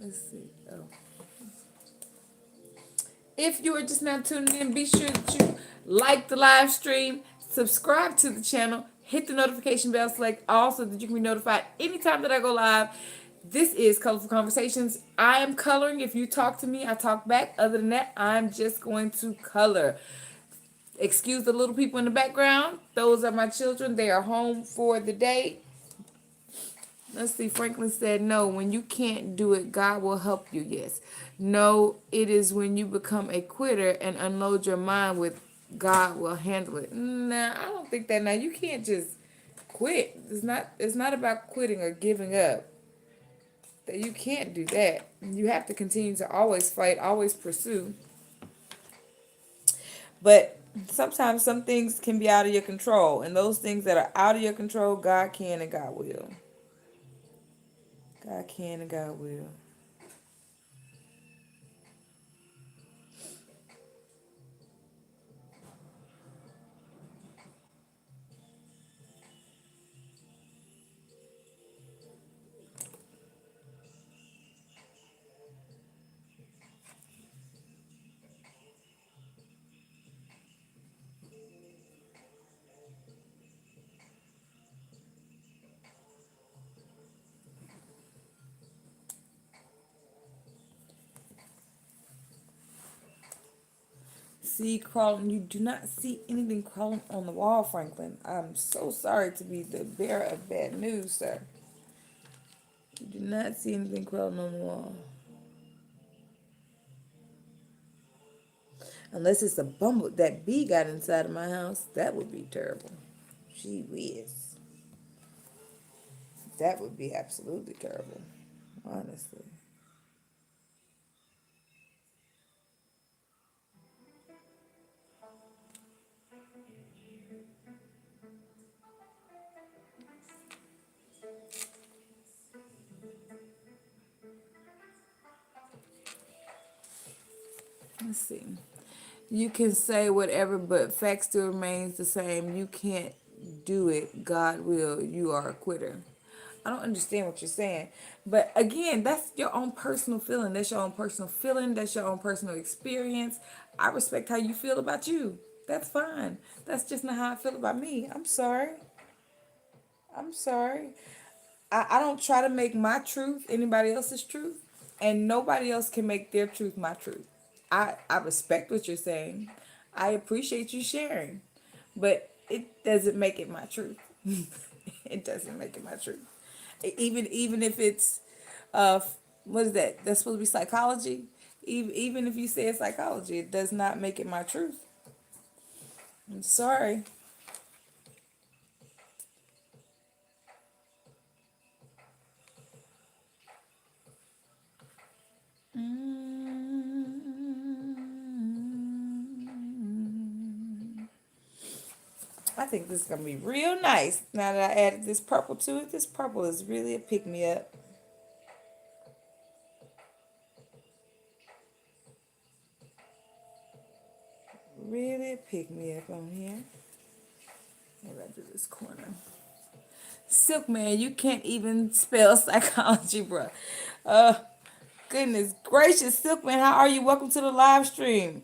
Let's see. Oh. If you are just now tuning in, be sure that you like the live stream, subscribe to the channel, hit the notification bell, select all so that you can be notified anytime that I go live. This is Colorful Conversations. I am coloring. If you talk to me, I talk back. Other than that, I'm just going to color. Excuse the little people in the background. Those are my children. They are home for the day. Let's see. Franklin said, no, when you can't do it, God will help you. Yes. No, it is when you become a quitter and unload your mind with God will handle it. Nah, I don't think that. Now, you can't just quit. It's not about quitting or giving up. That you can't do that. You have to continue to always fight, always pursue. But sometimes some things can be out of your control. And those things that are out of your control, God can and God will. God can and God will. See crawling. You do not see anything crawling on the wall, Franklin. I'm so sorry to be the bearer of bad news, sir. You do not see anything crawling on the wall. Unless it's a bumble that bee got inside of my house, that would be terrible. Gee whiz. That would be absolutely terrible. Honestly. Let's see. You can say whatever, but fact still remains the same. You can't do it. God will. You are a quitter. I don't understand what you're saying. But again, that's your own personal feeling. That's your own personal feeling. That's your own personal experience. I respect how you feel about you. That's fine. That's just not how I feel about me. I'm sorry. I'm sorry. I don't try to make my truth anybody else's truth, and nobody else can make their truth my truth. I respect what you're saying. I appreciate you sharing, but it doesn't make it my truth. It doesn't make it my truth. Even if it's uh what is that? That's supposed to be psychology. Even if you say it's psychology, it does not make it my truth. I'm sorry. I think this is gonna be real nice now that I added this purple to it. This purple is really a pick me up. Really a pick me up on here. Maybe I do this corner. Silk man, you can't even spell psychology, bro. Uh, goodness gracious, Silk man, how are you? Welcome to the live stream.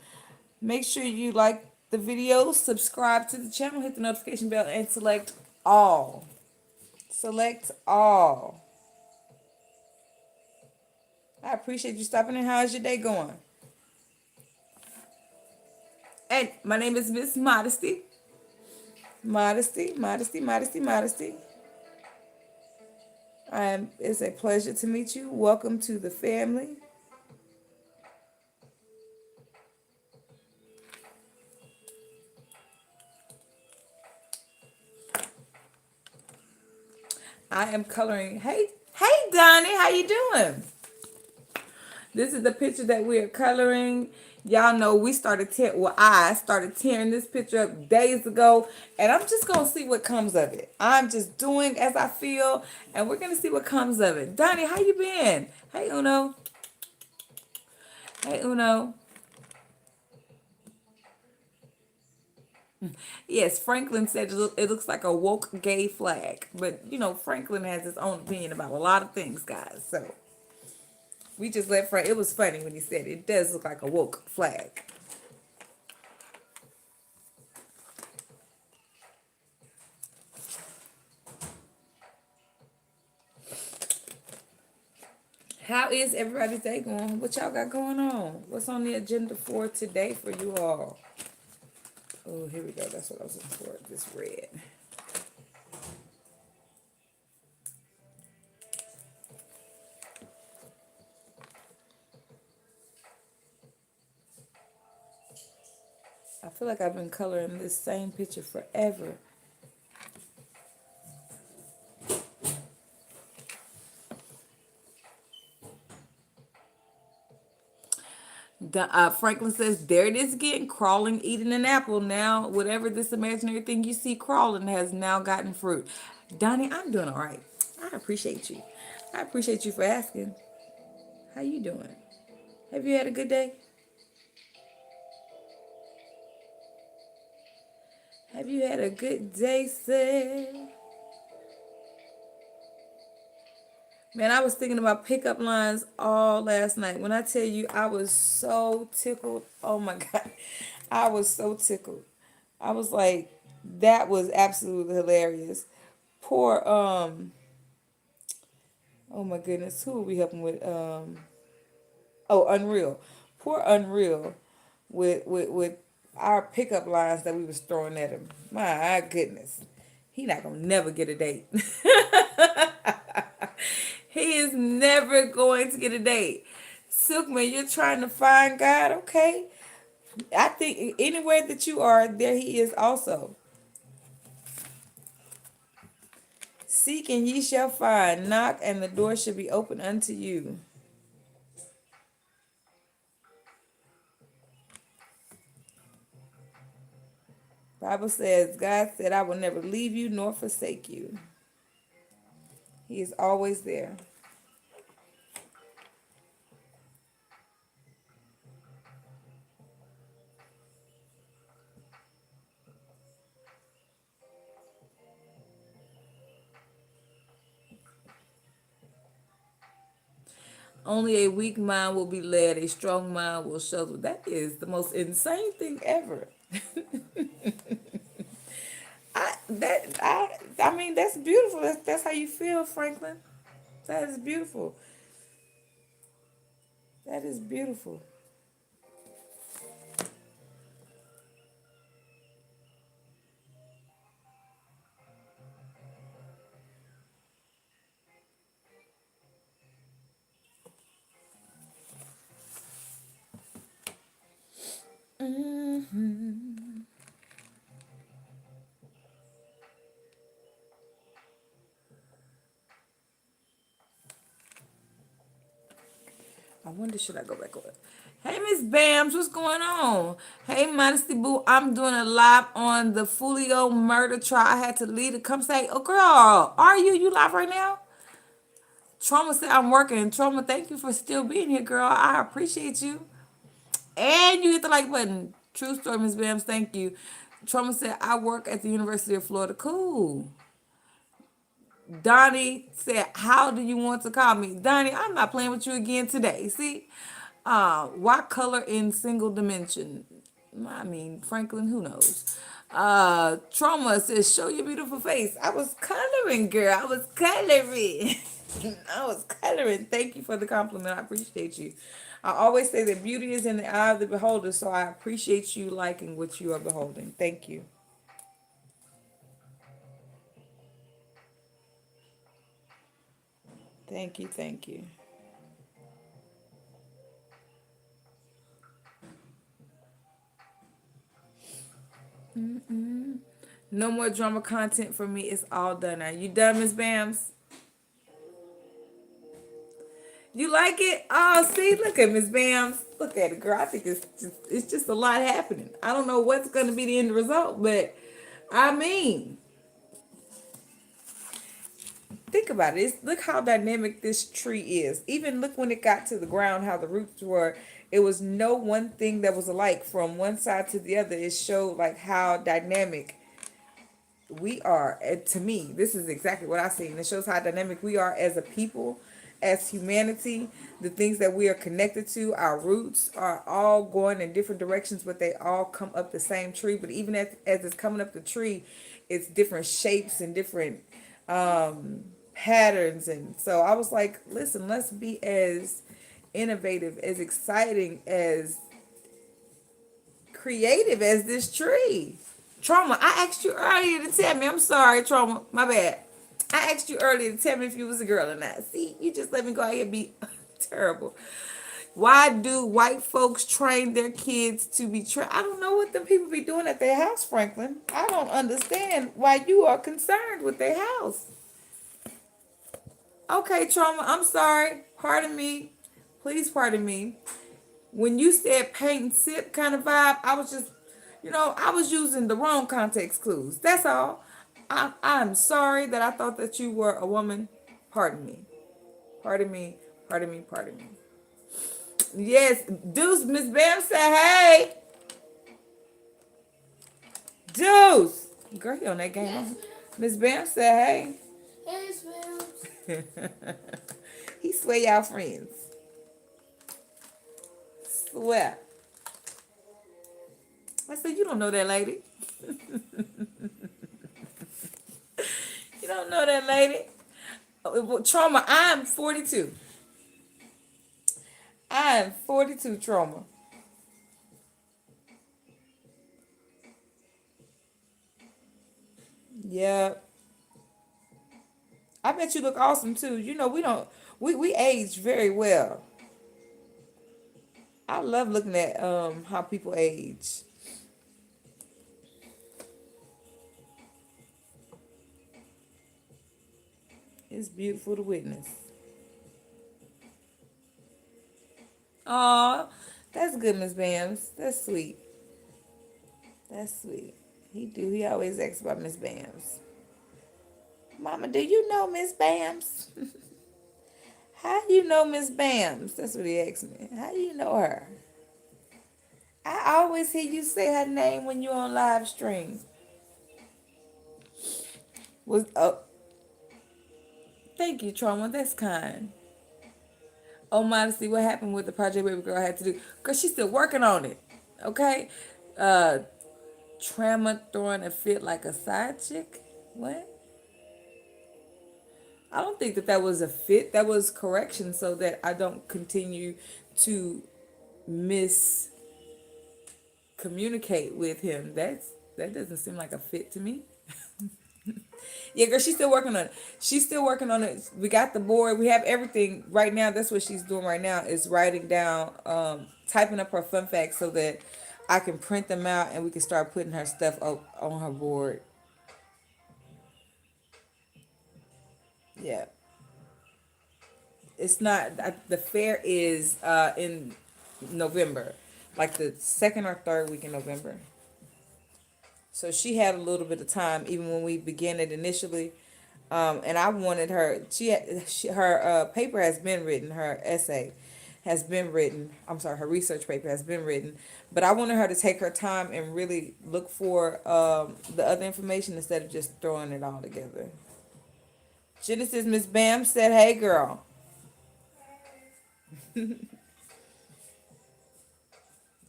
Make sure you like the video, subscribe to the channel, hit the notification bell, and select all. Select all. I appreciate you stopping in. How's your day going? And my name is Miss Modesty. Modesty, modesty, modesty, modesty. It's a pleasure to meet you. Welcome to the family. I am coloring. Hey, Donnie, how you doing? This is the picture that we are coloring. Y'all know we started I started tearing this picture up days ago, and I'm just gonna see what comes of it. I'm just doing as I feel, and we're gonna see what comes of it. Donnie, how you been? Hey, Uno. Hey, Uno. Yes, Franklin said it looks like a woke gay flag, but you know Franklin has his own opinion about a lot of things, guys. So we just let Frank. It was funny when he said it does look like a woke flag. How is everybody's day going? What y'all got going on? What's on the agenda for today for you all? Oh, here we go. That's what I was looking for. This red. I feel like I've been coloring this same picture forever. Franklin says, there it is again, crawling, eating an apple. Now, whatever this imaginary thing you see crawling has now gotten fruit. Donnie, I'm doing all right. I appreciate you. I appreciate you for asking. How you doing? Have you had a good day? Have you had a good day, sir? Man, I was thinking about pickup lines all last night. When I tell you I was so tickled, oh my God. I was so tickled. I was like, that was absolutely hilarious. Poor, oh my goodness, who are we helping with? Oh, Unreal. Poor Unreal with our pickup lines that we was throwing at him. My goodness. He not gonna never get a date. He is never going to get a date. Silkman, you're trying to find God, okay? I think anywhere that you are, there he is also. Seek and ye shall find. Knock and the door shall be open unto you. Bible says, God said, I will never leave you nor forsake you. He is always there. Only a weak mind will be led, a strong mind will shelter. That is the most insane thing ever. I mean that's beautiful. That's how you feel, Franklin. That is beautiful. That is beautiful. I wonder should I go back over. Hey Miss Bams, what's going on? Hey Modesty Boo, I'm doing a live on the Fulio murder trial. I had to leave to come say, oh girl, are you live right now? Trauma said I'm working. Trauma, thank you for still being here, girl. I appreciate you. And you hit the like button. True story, Miss Bams, thank you. Trauma said I work at the University of Florida. Cool. Donnie said, how do you want to call me? Donnie, I'm not playing with you again today. See? Why color in single dimension? I mean, Franklin, who knows? Trauma says, show your beautiful face. I was coloring, girl. I was coloring. I was coloring. Thank you for the compliment. I appreciate you. I always say that beauty is in the eye of the beholder, so I appreciate you liking what you are beholding. Thank you. Thank you, thank you. No more drama content for me. It's all done now. You done, Miss Bams? You like it? Oh, see, look at Miss Bams. Look at it, girl. I think it's just a lot happening. I don't know what's gonna be the end result, but I mean, think about it. Look how dynamic this tree is. Even look when it got to the ground, how the roots were. It was no one thing that was alike from one side to the other. It showed like how dynamic we are. And to me, this is exactly what I see. And it shows how dynamic we are as a people, as humanity. The things that we are connected to, our roots are all going in different directions, but they all come up the same tree. But even as it's coming up the tree, it's different shapes and different patterns. And so I was like, listen, let's be as innovative, as exciting, as creative as this tree. Trauma, I asked you earlier to tell me. I'm sorry, Trauma. My bad. I asked you earlier to tell me if you was a girl or not. See, you just let me go out here and be terrible. Why do white folks train their kids to be I don't know what the people be doing at their house, Franklin. I don't understand why you are concerned with their house. Okay, Trauma, I'm sorry. Pardon me. Please pardon me. When you said paint and sip kind of vibe, I was just, I was using the wrong context clues. That's all. I'm sorry that I thought that you were a woman. Pardon me. Pardon me. Pardon me. Pardon me. Yes, Deuce, Miss Bam said, hey. Deuce. Girl, you on that game. Yes, Miss Bam said, hey. Hey, Swims. He swear y'all friends. Swear. I said, you don't know that lady. You don't know that lady. Trauma, I'm 42. I'm 42, Trauma. Yeah. I bet you look awesome too. We don't we age very well. I love looking at how people age. It's beautiful to witness. Aw, that's good, Miss Bams. That's sweet. That's sweet. He do. He always asks about Miss Bams. Mama, do you know Miss Bams? How do you know Miss Bams? That's what he asked me. How do you know her? I always hear you say her name when you're on live stream. Was Thank you, Trauma. That's kind. Oh, modesty, what happened with the project baby girl had to do? Cause she's still working on it. Okay. Uh, Trauma throwing a fit like a side chick. What? I don't think that was a fit. That was correction so that I don't continue to miscommunicate with him. That doesn't seem like a fit to me. Yeah, girl, she's still working on it. She's still working on it. We got the board. We have everything right now. That's what she's doing right now is writing down, typing up her fun facts so that I can print them out and we can start putting her stuff up on her board. Yeah. It's not, the fair is in November, like the second or third week in November. So she had a little bit of time, even when we began it initially. And I wanted her. Her paper has been written. Her essay has been written. I'm sorry, her research paper has been written. But I wanted her to take her time and really look for the other information instead of just throwing it all together. Genesis Miss Bam said, "Hey, girl."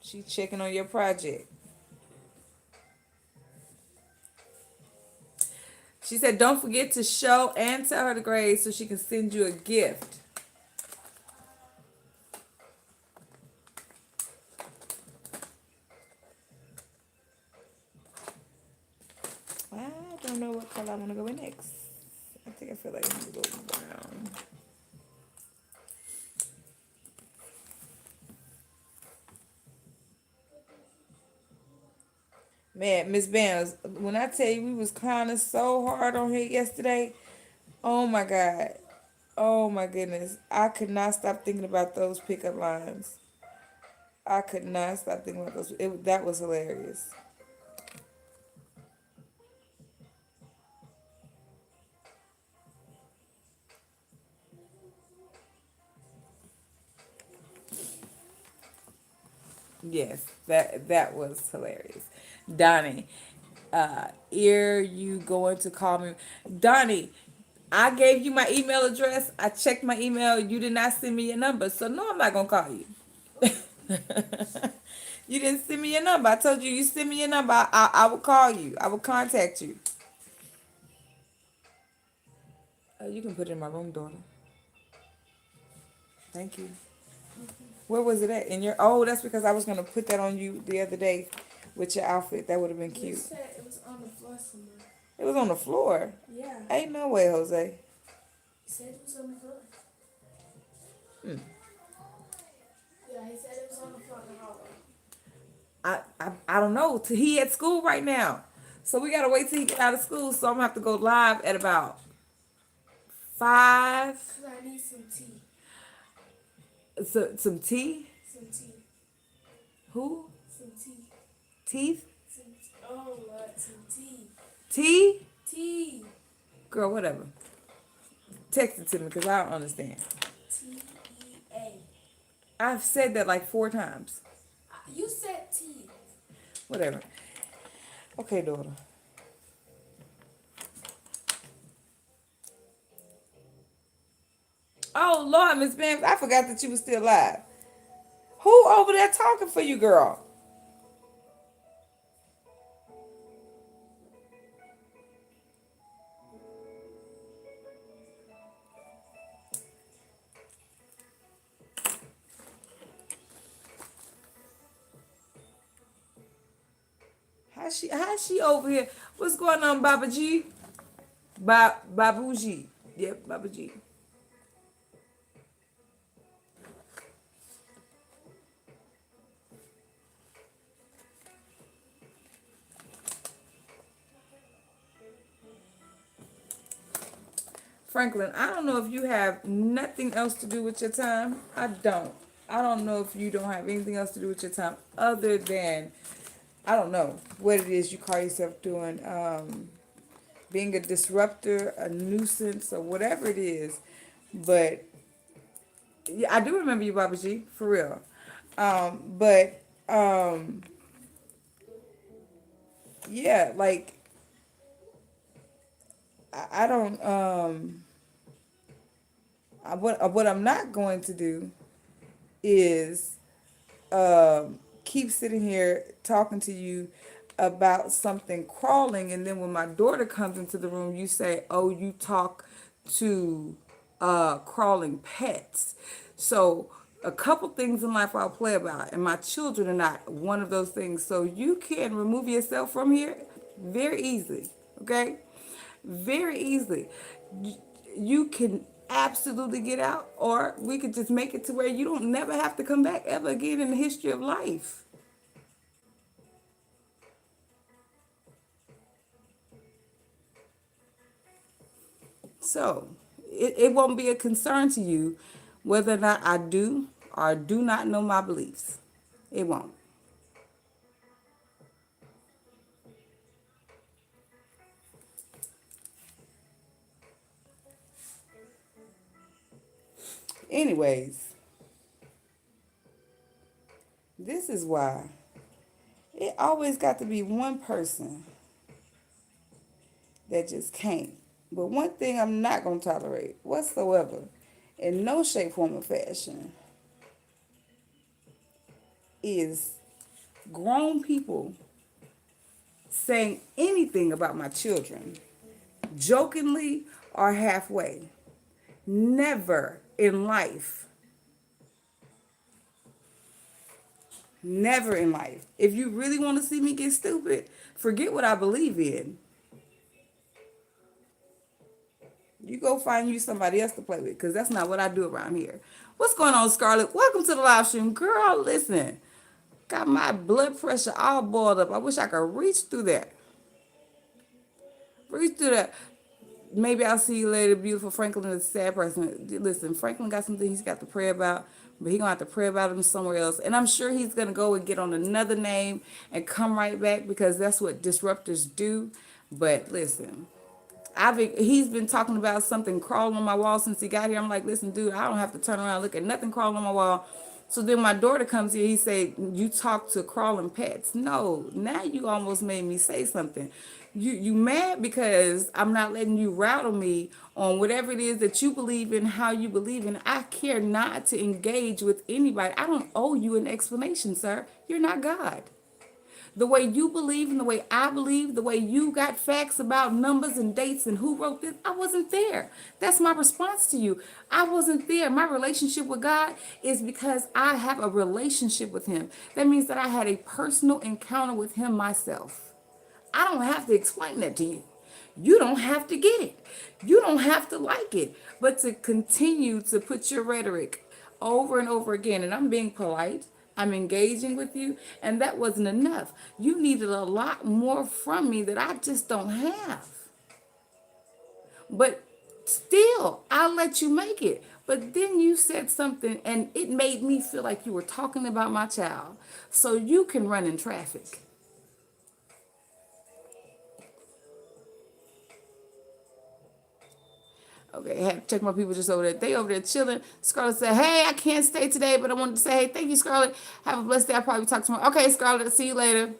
She checking on your project. She said, "Don't forget to show and tell her the grade so she can send you a gift." I don't know what color I want to go with next. I think I feel like I need to go brown. Man, Miss Bams, when I tell you we was clowning so hard on here yesterday, oh my God. Oh my goodness. I could not stop thinking about those pickup lines. I could not stop thinking about those. That was hilarious. Yes, that was hilarious. Donnie, you going to call me? Donnie, I gave you my email address. I checked my email. You did not send me your number, so no, I'm not gonna call you. You didn't send me your number. I told you you send me your number. I will call you. I will contact you. You can put it in my room, daughter. Thank you. Where was it at? In your Oh, that's because I was gonna put that on you the other day with your outfit. That would have been You cute. said it was on the floor somewhere. It was on the floor. Yeah. Ain't no way, Jose. You said it was on the floor. Hmm. Yeah, he said it was on the floor in the hallway. I don't know. He at school right now, so we gotta wait till he get out of school. So I'm gonna have to go live at about 5. Cause I need some tea. So, some tea. Some tea. Who? Some tea. Teeth. Some oh Lord, some tea. Tea. Tea. Girl, whatever. Text it to me because I don't understand. Tea. I've said that like 4 times. You said tea. Whatever. Okay, daughter. Oh Lord, Miss Bams, I forgot that you was still alive. Who over there talking for you, girl? How's she over here? What's going on, Baba G? Babu G. Yep, Baba G. Franklin, I don't know if you have nothing else to do with your time. I don't. I don't know if you don't have anything else to do with your time other than I don't know what it is you call yourself doing. Being a disruptor, a nuisance, or whatever it is. But yeah, I do remember you, Baba G, for real. But yeah, like I don't. What I'm not going to do is keep sitting here talking to you about something crawling, and then when my daughter comes into the room, you say, "Oh, you talk to crawling pets." So a couple things in life I'll play about, and my children are not one of those things. So you can remove yourself from here very easily. Okay, very easily. You can absolutely get out, or we could just make it to where you don't never have to come back ever again in the history of life. So it won't be a concern to you whether or not I do or do not know my beliefs. It won't. Anyways, this is why it always got to be one person that just can't. But one thing I'm not going to tolerate whatsoever, in no shape, form, or fashion, is grown people saying anything about my children, jokingly or halfway. Never in life. Never in life. If you really want to see me get stupid, forget what I believe in. You go find you somebody else to play with, because that's not what I do around here. What's going on, Scarlett? Welcome to the live stream. Girl, listen. Got my blood pressure all boiled up. I wish I could reach through that. Reach through that. Maybe I'll see you later, beautiful Franklin is a sad person. Listen, Franklin got something he's got to pray about, but he gonna have to pray about him somewhere else. And I'm sure he's gonna go and get on another name and come right back because that's what disruptors do. But listen, he's been talking about something crawling on my wall since he got here. I'm like, listen, dude, I don't have to turn around and look at nothing crawling on my wall. So then my daughter comes here. He say, you talk to crawling pets. No, now you almost made me say something. You mad because I'm not letting you rattle me on whatever it is that you believe in, how you believe in. I care not to engage with anybody. I don't owe you an explanation, sir. You're not God. The way you believe and the way I believe, the way you got facts about numbers and dates and who wrote this, I wasn't there. That's my response to you. I wasn't there. My relationship with God is because I have a relationship with Him. That means that I had a personal encounter with Him myself. I don't have to explain that to you. You don't have to get it. You don't have to like it. But to continue to put your rhetoric over and over again, and I'm being polite, I'm engaging with you, and that wasn't enough. You needed a lot more from me that I just don't have. But still, I'll let you make it. But then you said something, and it made me feel like you were talking about my child. So you can run in traffic. Okay, I had to check my people just over there. They over there chilling. Scarlett said, hey, I can't stay today, but I wanted to say, hey, thank you, Scarlett. Have a blessed day. I'll probably talk tomorrow. Okay, Scarlett, I'll see you later.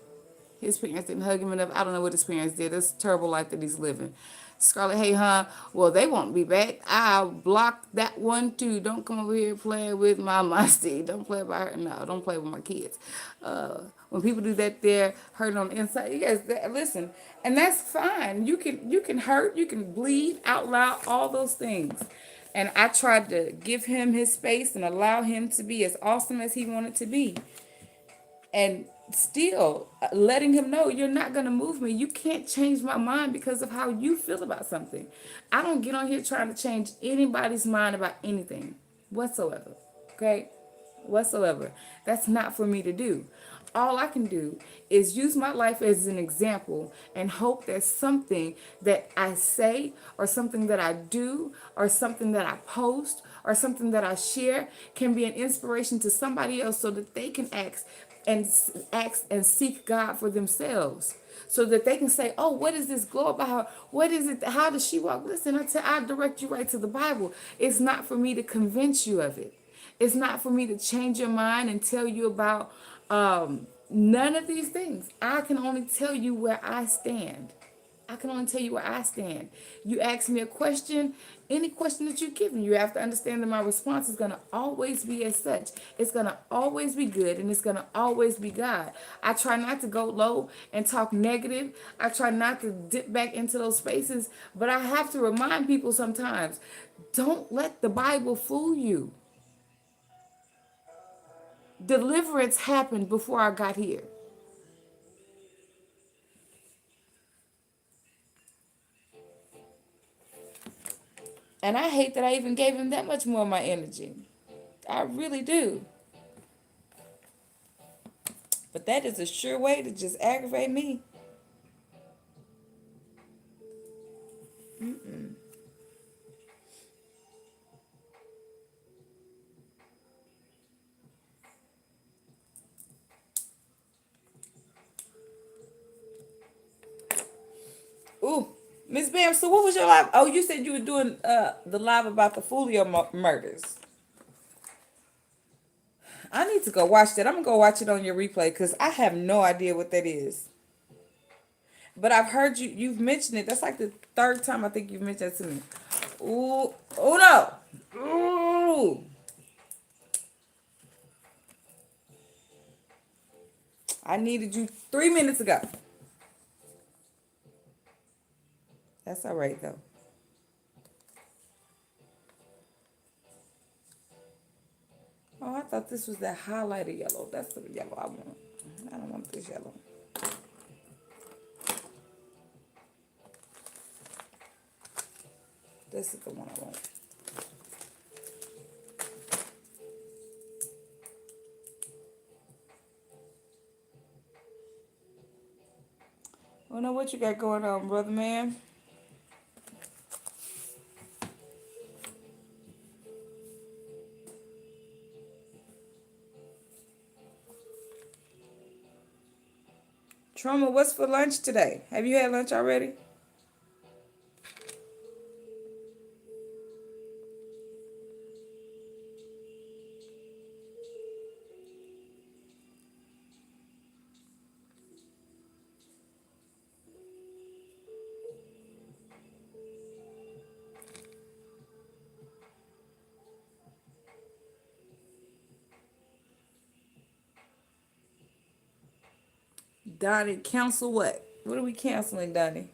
His parents didn't hug him enough. I don't know what his parents did. It's a terrible life that he's living. Scarlett, hey, huh? Well, they won't be back. I'll block that one, too. Don't come over here playing with my modesty. Don't play about her. No, don't play with my kids. When people do that, they're hurting on the inside. Yes, listen, and that's fine. You can hurt. You can bleed out loud, all those things. And I tried to give him his space and allow him to be as awesome as he wanted to be. And still letting him know you're not going to move me. You can't change my mind because of how you feel about something. I don't get on here trying to change anybody's mind about anything whatsoever. Okay? Whatsoever. That's not for me to do. All I can do is use my life as an example and hope that something that I say or something that I do or something that I post or something that I share can be an inspiration to somebody else so that they can ask and seek God for themselves. So that they can say, oh, what is this glow about? What is it? How does she walk? Listen, I direct you right to the Bible. It's not for me to convince you of it. It's not for me to change your mind and tell you about none of these things. I can only tell you where I stand. I can only tell you where I stand. You ask me a question, any question that you give me, you have to understand that my response is going to always be as such. It's going to always be good, and it's going to always be God. I try not to go low and talk negative. I try not to dip back into those spaces, but I have to remind people sometimes, don't let the Bible fool you. Deliverance happened before I got here. And I hate that I even gave him that much more of my energy. I really do. But that is a sure way to just aggravate me. Ooh, Miss Bam, so what was your live? Oh, you said you were doing the live about the Folio murders. I need to go watch that. I'm going to go watch it on your replay because I have no idea what that is. But I've heard you've mentioned it. That's like the third time I think you've mentioned it to me. Ooh, oh no. Ooh. I needed you 3 minutes ago. That's all right, though. Oh, I thought this was that highlighter yellow. That's the yellow I want. I don't want this yellow. This is the one I want. I don't know what you got going on, brother man. Trauma, what's for lunch today? Have you had lunch already? Donnie, cancel what? What are we canceling, Donnie?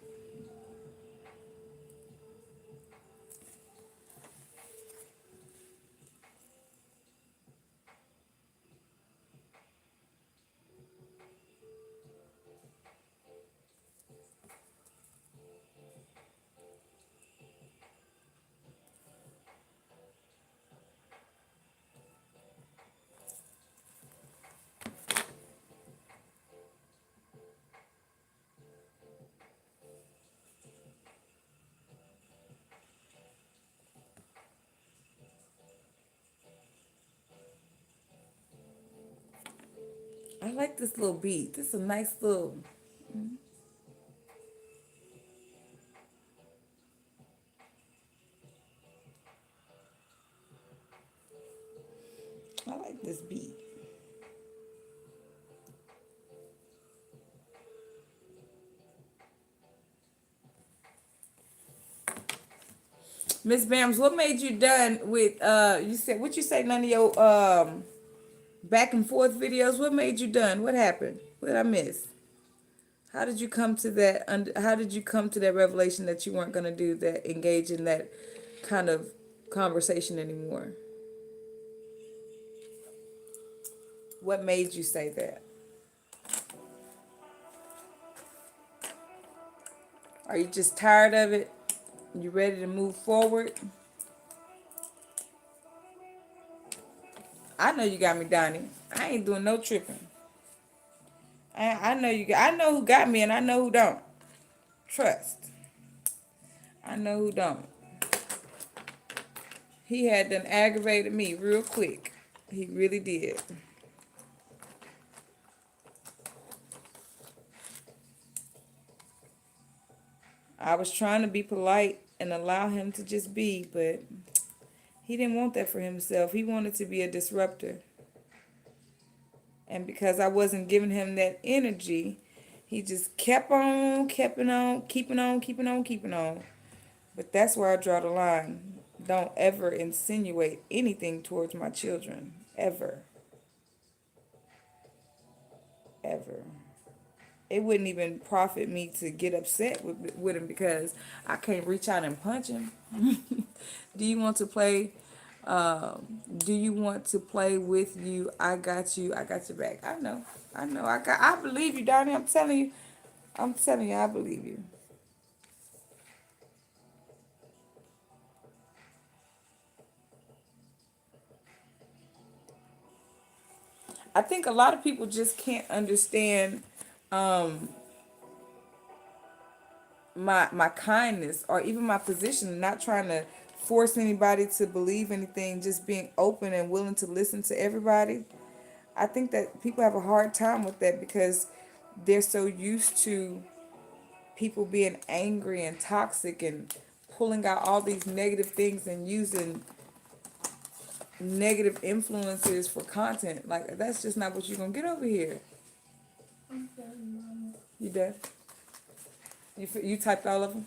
I like this little beat. This is a nice little. I like this beat. Miss Bams, what made you done with you said what you say none of your back and forth videos? What made you done? What happened? What did I miss? How did you come to that how did you come to that revelation that you weren't gonna do that engage in that kind of conversation anymore? What made you say that? Are you just tired of it? You ready to move forward? I know you got me, Donnie. I ain't doing no tripping. I know you got I know who got me and I know who don't. Trust. I know who don't. He had done aggravated me real quick. He really did. I was trying to be polite and allow him to just be, but he didn't want that for himself. He wanted to be a disruptor. And because I wasn't giving him that energy, he just kept on, kept on, keeping on, keeping on, keeping on. But that's where I draw the line. Don't ever insinuate anything towards my children. Ever. Ever. It wouldn't even profit me to get upset with him because I can't reach out and punch him. Do you want to play? Do you want to play with you? I got you. I got your back. I know. I know. I believe you, Donnie. I'm telling you. I'm telling you. I believe you. I think a lot of people just can't understand my kindness or even my position. Not trying to force anybody to believe anything. Just being open and willing to listen to everybody. I think that people have a hard time with that because they're so used to people being angry and toxic and pulling out all these negative things and using negative influences for content. Like that's just not what you're gonna get over here. I'm done, Mama. You done? You typed all of them?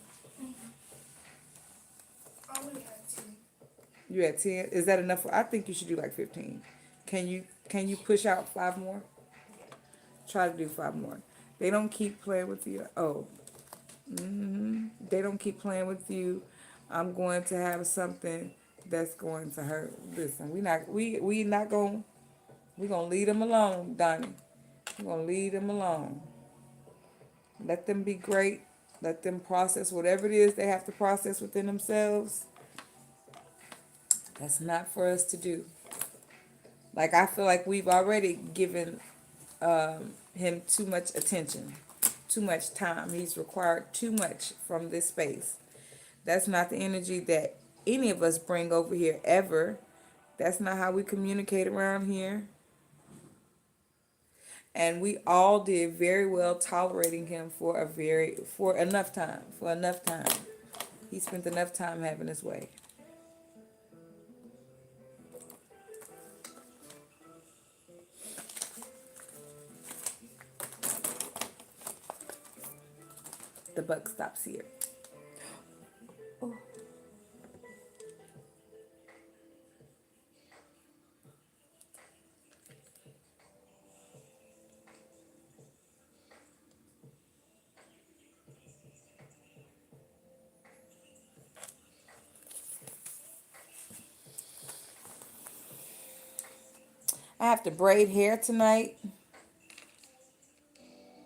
I only had two. You at 10? Is that enough? I think you should do like 15. Can you push out 5 more? Try to do 5 more. They don't keep playing with you. Oh, they don't keep playing with you. I'm going to have something that's going to hurt. Listen, we not going we gonna leave them alone, Donnie. We're gonna leave them alone. Let them be great. Let them process whatever it is they have to process within themselves. That's not for us to do. Like I feel like we've already given him too much attention. too much time. He's required too much from this space. That's not the energy that any of us bring over here ever. That's not how we communicate around here. And we all did very well tolerating him for enough time. For enough time. He spent enough time having his way. The buck stops here. Oh. I have to braid hair tonight.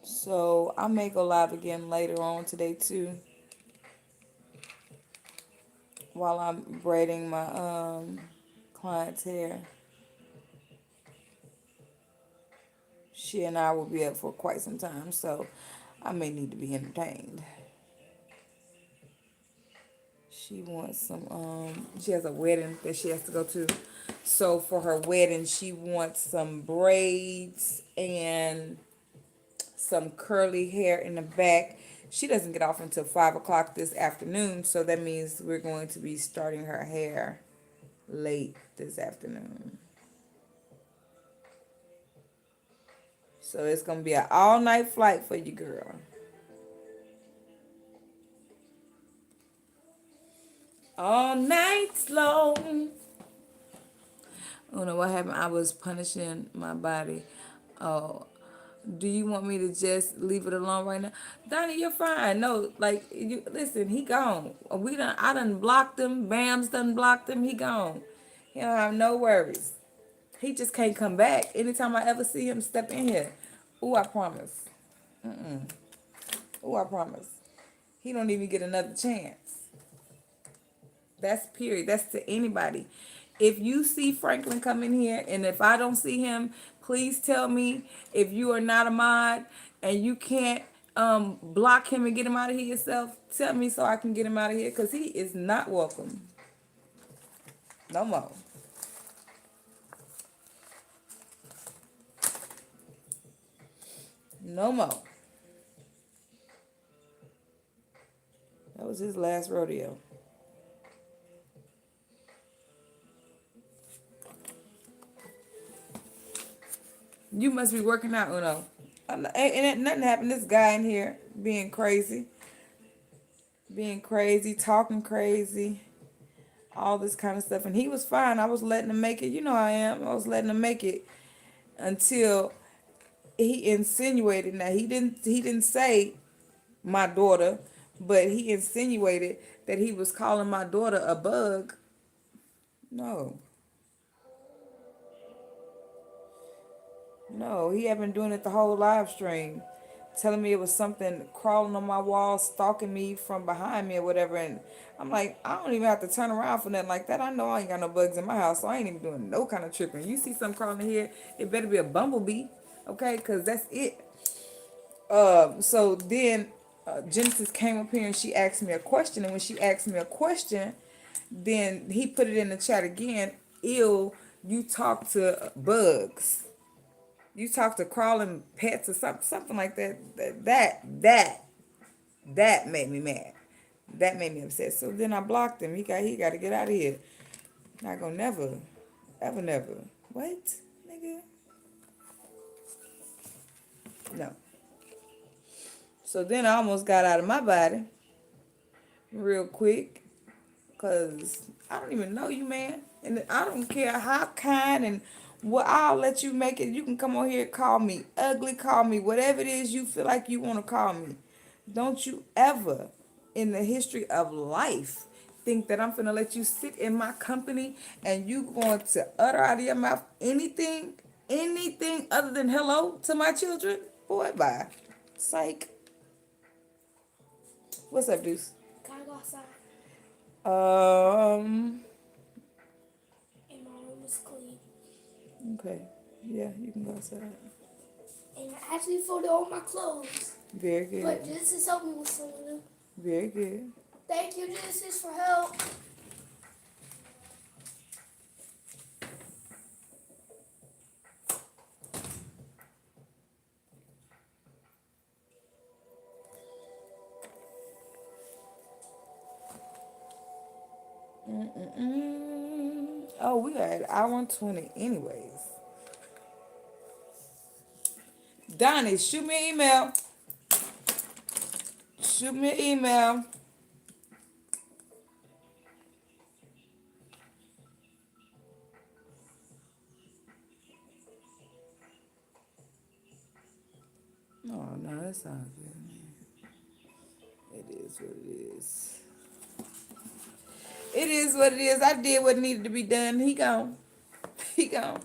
So I may go live again later on today too. While I'm braiding my client's hair. She and I will be up for quite some time, so I may need to be entertained. She wants she has a wedding that she has to go to. So for her wedding, she wants some braids and some curly hair in the back. She doesn't get off until 5 o'clock this afternoon, so that means we're going to be starting her hair late this afternoon. So it's going to be an all-night flight for you, girl. All night long. Oh no, what happened? I was punishing my body. Oh, do you want me to just leave it alone right now? Donnie, you're fine. No, like you listen, he gone. I done blocked him. Bam's done blocked him. He gone. He don't have no worries. He just can't come back. Anytime I ever see him step in here. Ooh, I promise. Ooh, I promise. He don't even get another chance. That's period. That's to anybody. If you see Franklin come in here and if I don't see him, please tell me. If you are not a mod and you can't block him and get him out of here yourself, tell me so I can get him out of here because he is not welcome. No more. No more. That was his last rodeo. You must be working out, Uno. Ain't nothing happened. This guy in here being crazy, talking crazy, all this kind of stuff. And he was fine. I was letting him make it. You know I am. I was letting him make it until he insinuated. Now he didn't say my daughter, but he insinuated that he was calling my daughter a bug. No. No, he had been doing it the whole live stream, telling me it was something crawling on my wall, stalking me from behind me or whatever. And I'm like, I don't even have to turn around for nothing like that. I know I ain't got no bugs in my house, so I ain't even doing no kind of tripping. You see something crawling in here, it better be a bumblebee, okay? Because that's it. So then Genesis came up here and she asked me a question. And when she asked me a question, then he put it in the chat again. Ew, you talk to bugs. You talk to crawling pets or something like that. That made me mad. That made me upset. So then I blocked him. He got to get out of here. Not gonna never, ever, never. What, nigga? No. So then I almost got out of my body real quick, cause I don't even know you, man, and I don't care how kind and what. I'll let you make it. You can come on here, call me ugly, call me whatever it is you feel like you want to call me. Don't you ever, in the history of life, think that I'm gonna let you sit in my company and you going to utter out of your mouth anything other than hello to my children? Boy, bye. Psych. What's up, Deuce? Can I go outside? Um. And my room is clean. Okay. Yeah, you can go outside. and I actually folded all my clothes. Very But good. Genesis helped me with some of them. Very good. Thank you, Genesis, for help. Oh, we are at hour and 20 anyways. Donnie, shoot me an email. Shoot me an email. Oh, no, that's all good. It is what it is. It is what it is. I did what needed to be done. He gone. He gone.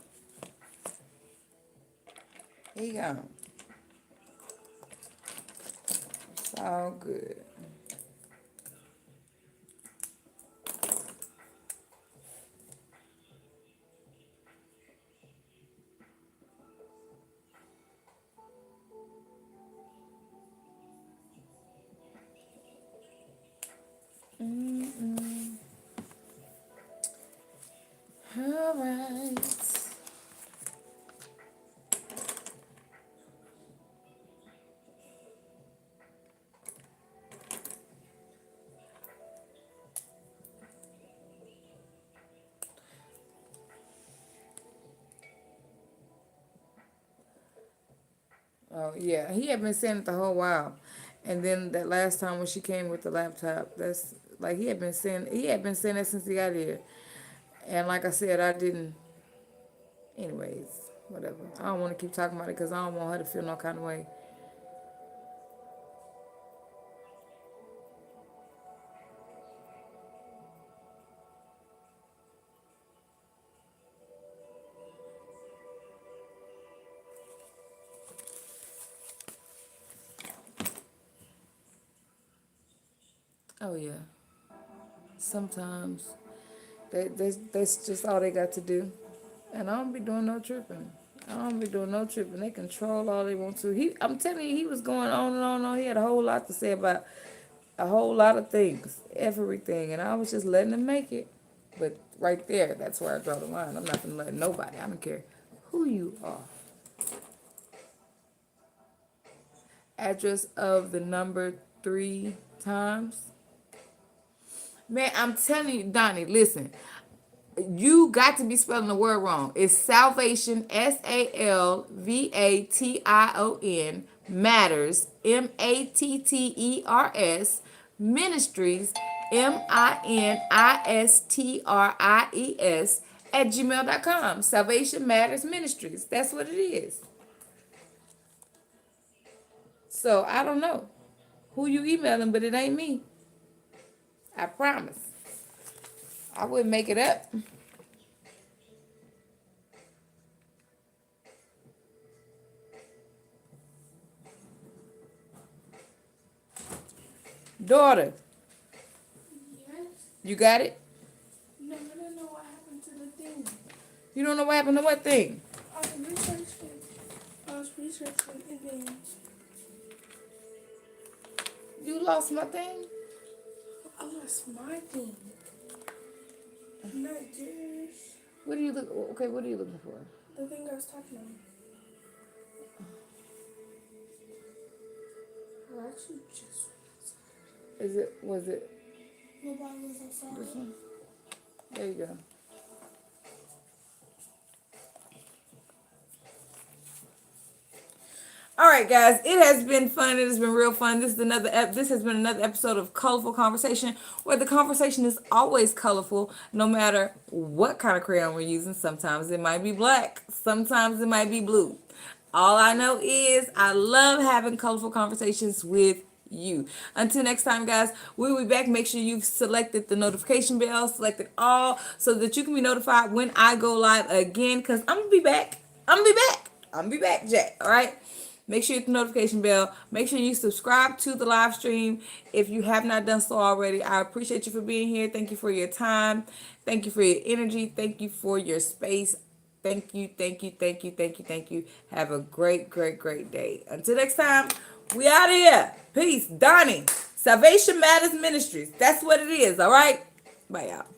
He gone. It's all good. Mm-mm. All right. Oh yeah, he had been saying it the whole while, and then that last time when she came with the laptop, that's like he had been saying that since he got here, and like I said, I didn't. Anyways, whatever. I don't want to keep talking about it because I don't want her to feel no kind of way. Oh yeah, sometimes that's just all they got to do, and I don't be doing no tripping. I don't be doing no tripping. They control all they want to. I'm telling you, he was going on and on and on. He had a whole lot to say about a whole lot of things, everything, and I was just letting him make it. But right there, that's where I draw the line. I'm not gonna let nobody. I don't care who you are. Address of the number 3 times. Man, I'm telling you, Donnie, listen. You got to be spelling the word wrong. It's Salvation, Salvation, Matters, Matters, Ministries, Ministries, at gmail.com. Salvation Matters Ministries. That's what it is. So I don't know who you emailing, but it ain't me. I promise. I wouldn't make it up. Daughter, Yes. you got it? No, I don't know what happened to the thing. You don't know what happened to what thing? I was researching. And then You lost my thing? I lost my thing. Not yours. What are you look? Okay, what are you looking for? The thing I was talking about. I actually just Was it nobody was outside. this one? There you go. All right, guys. It has been fun. It has been real fun. This has been another episode of Colorful Conversation, where the conversation is always colorful, no matter what kind of crayon we're using. Sometimes it might be black. Sometimes it might be blue. All I know is I love having colorful conversations with you. Until next time, guys, we'll be back. Make sure you've selected the notification bell, selected all, so that you can be notified when I go live again. Cause I'm gonna be back. I'm gonna be back, Jack. All right. Make sure you hit the notification bell. Make sure you subscribe to the live stream if you have not done so already. I appreciate you for being here. Thank you for your time. Thank you for your energy. Thank you for your space. Thank you, thank you, thank you, thank you, thank you. Have a great, great, great day. Until next time, we out of here. Peace. Donnie, Salvation Matters Ministries. That's what it is, all right? Bye, y'all.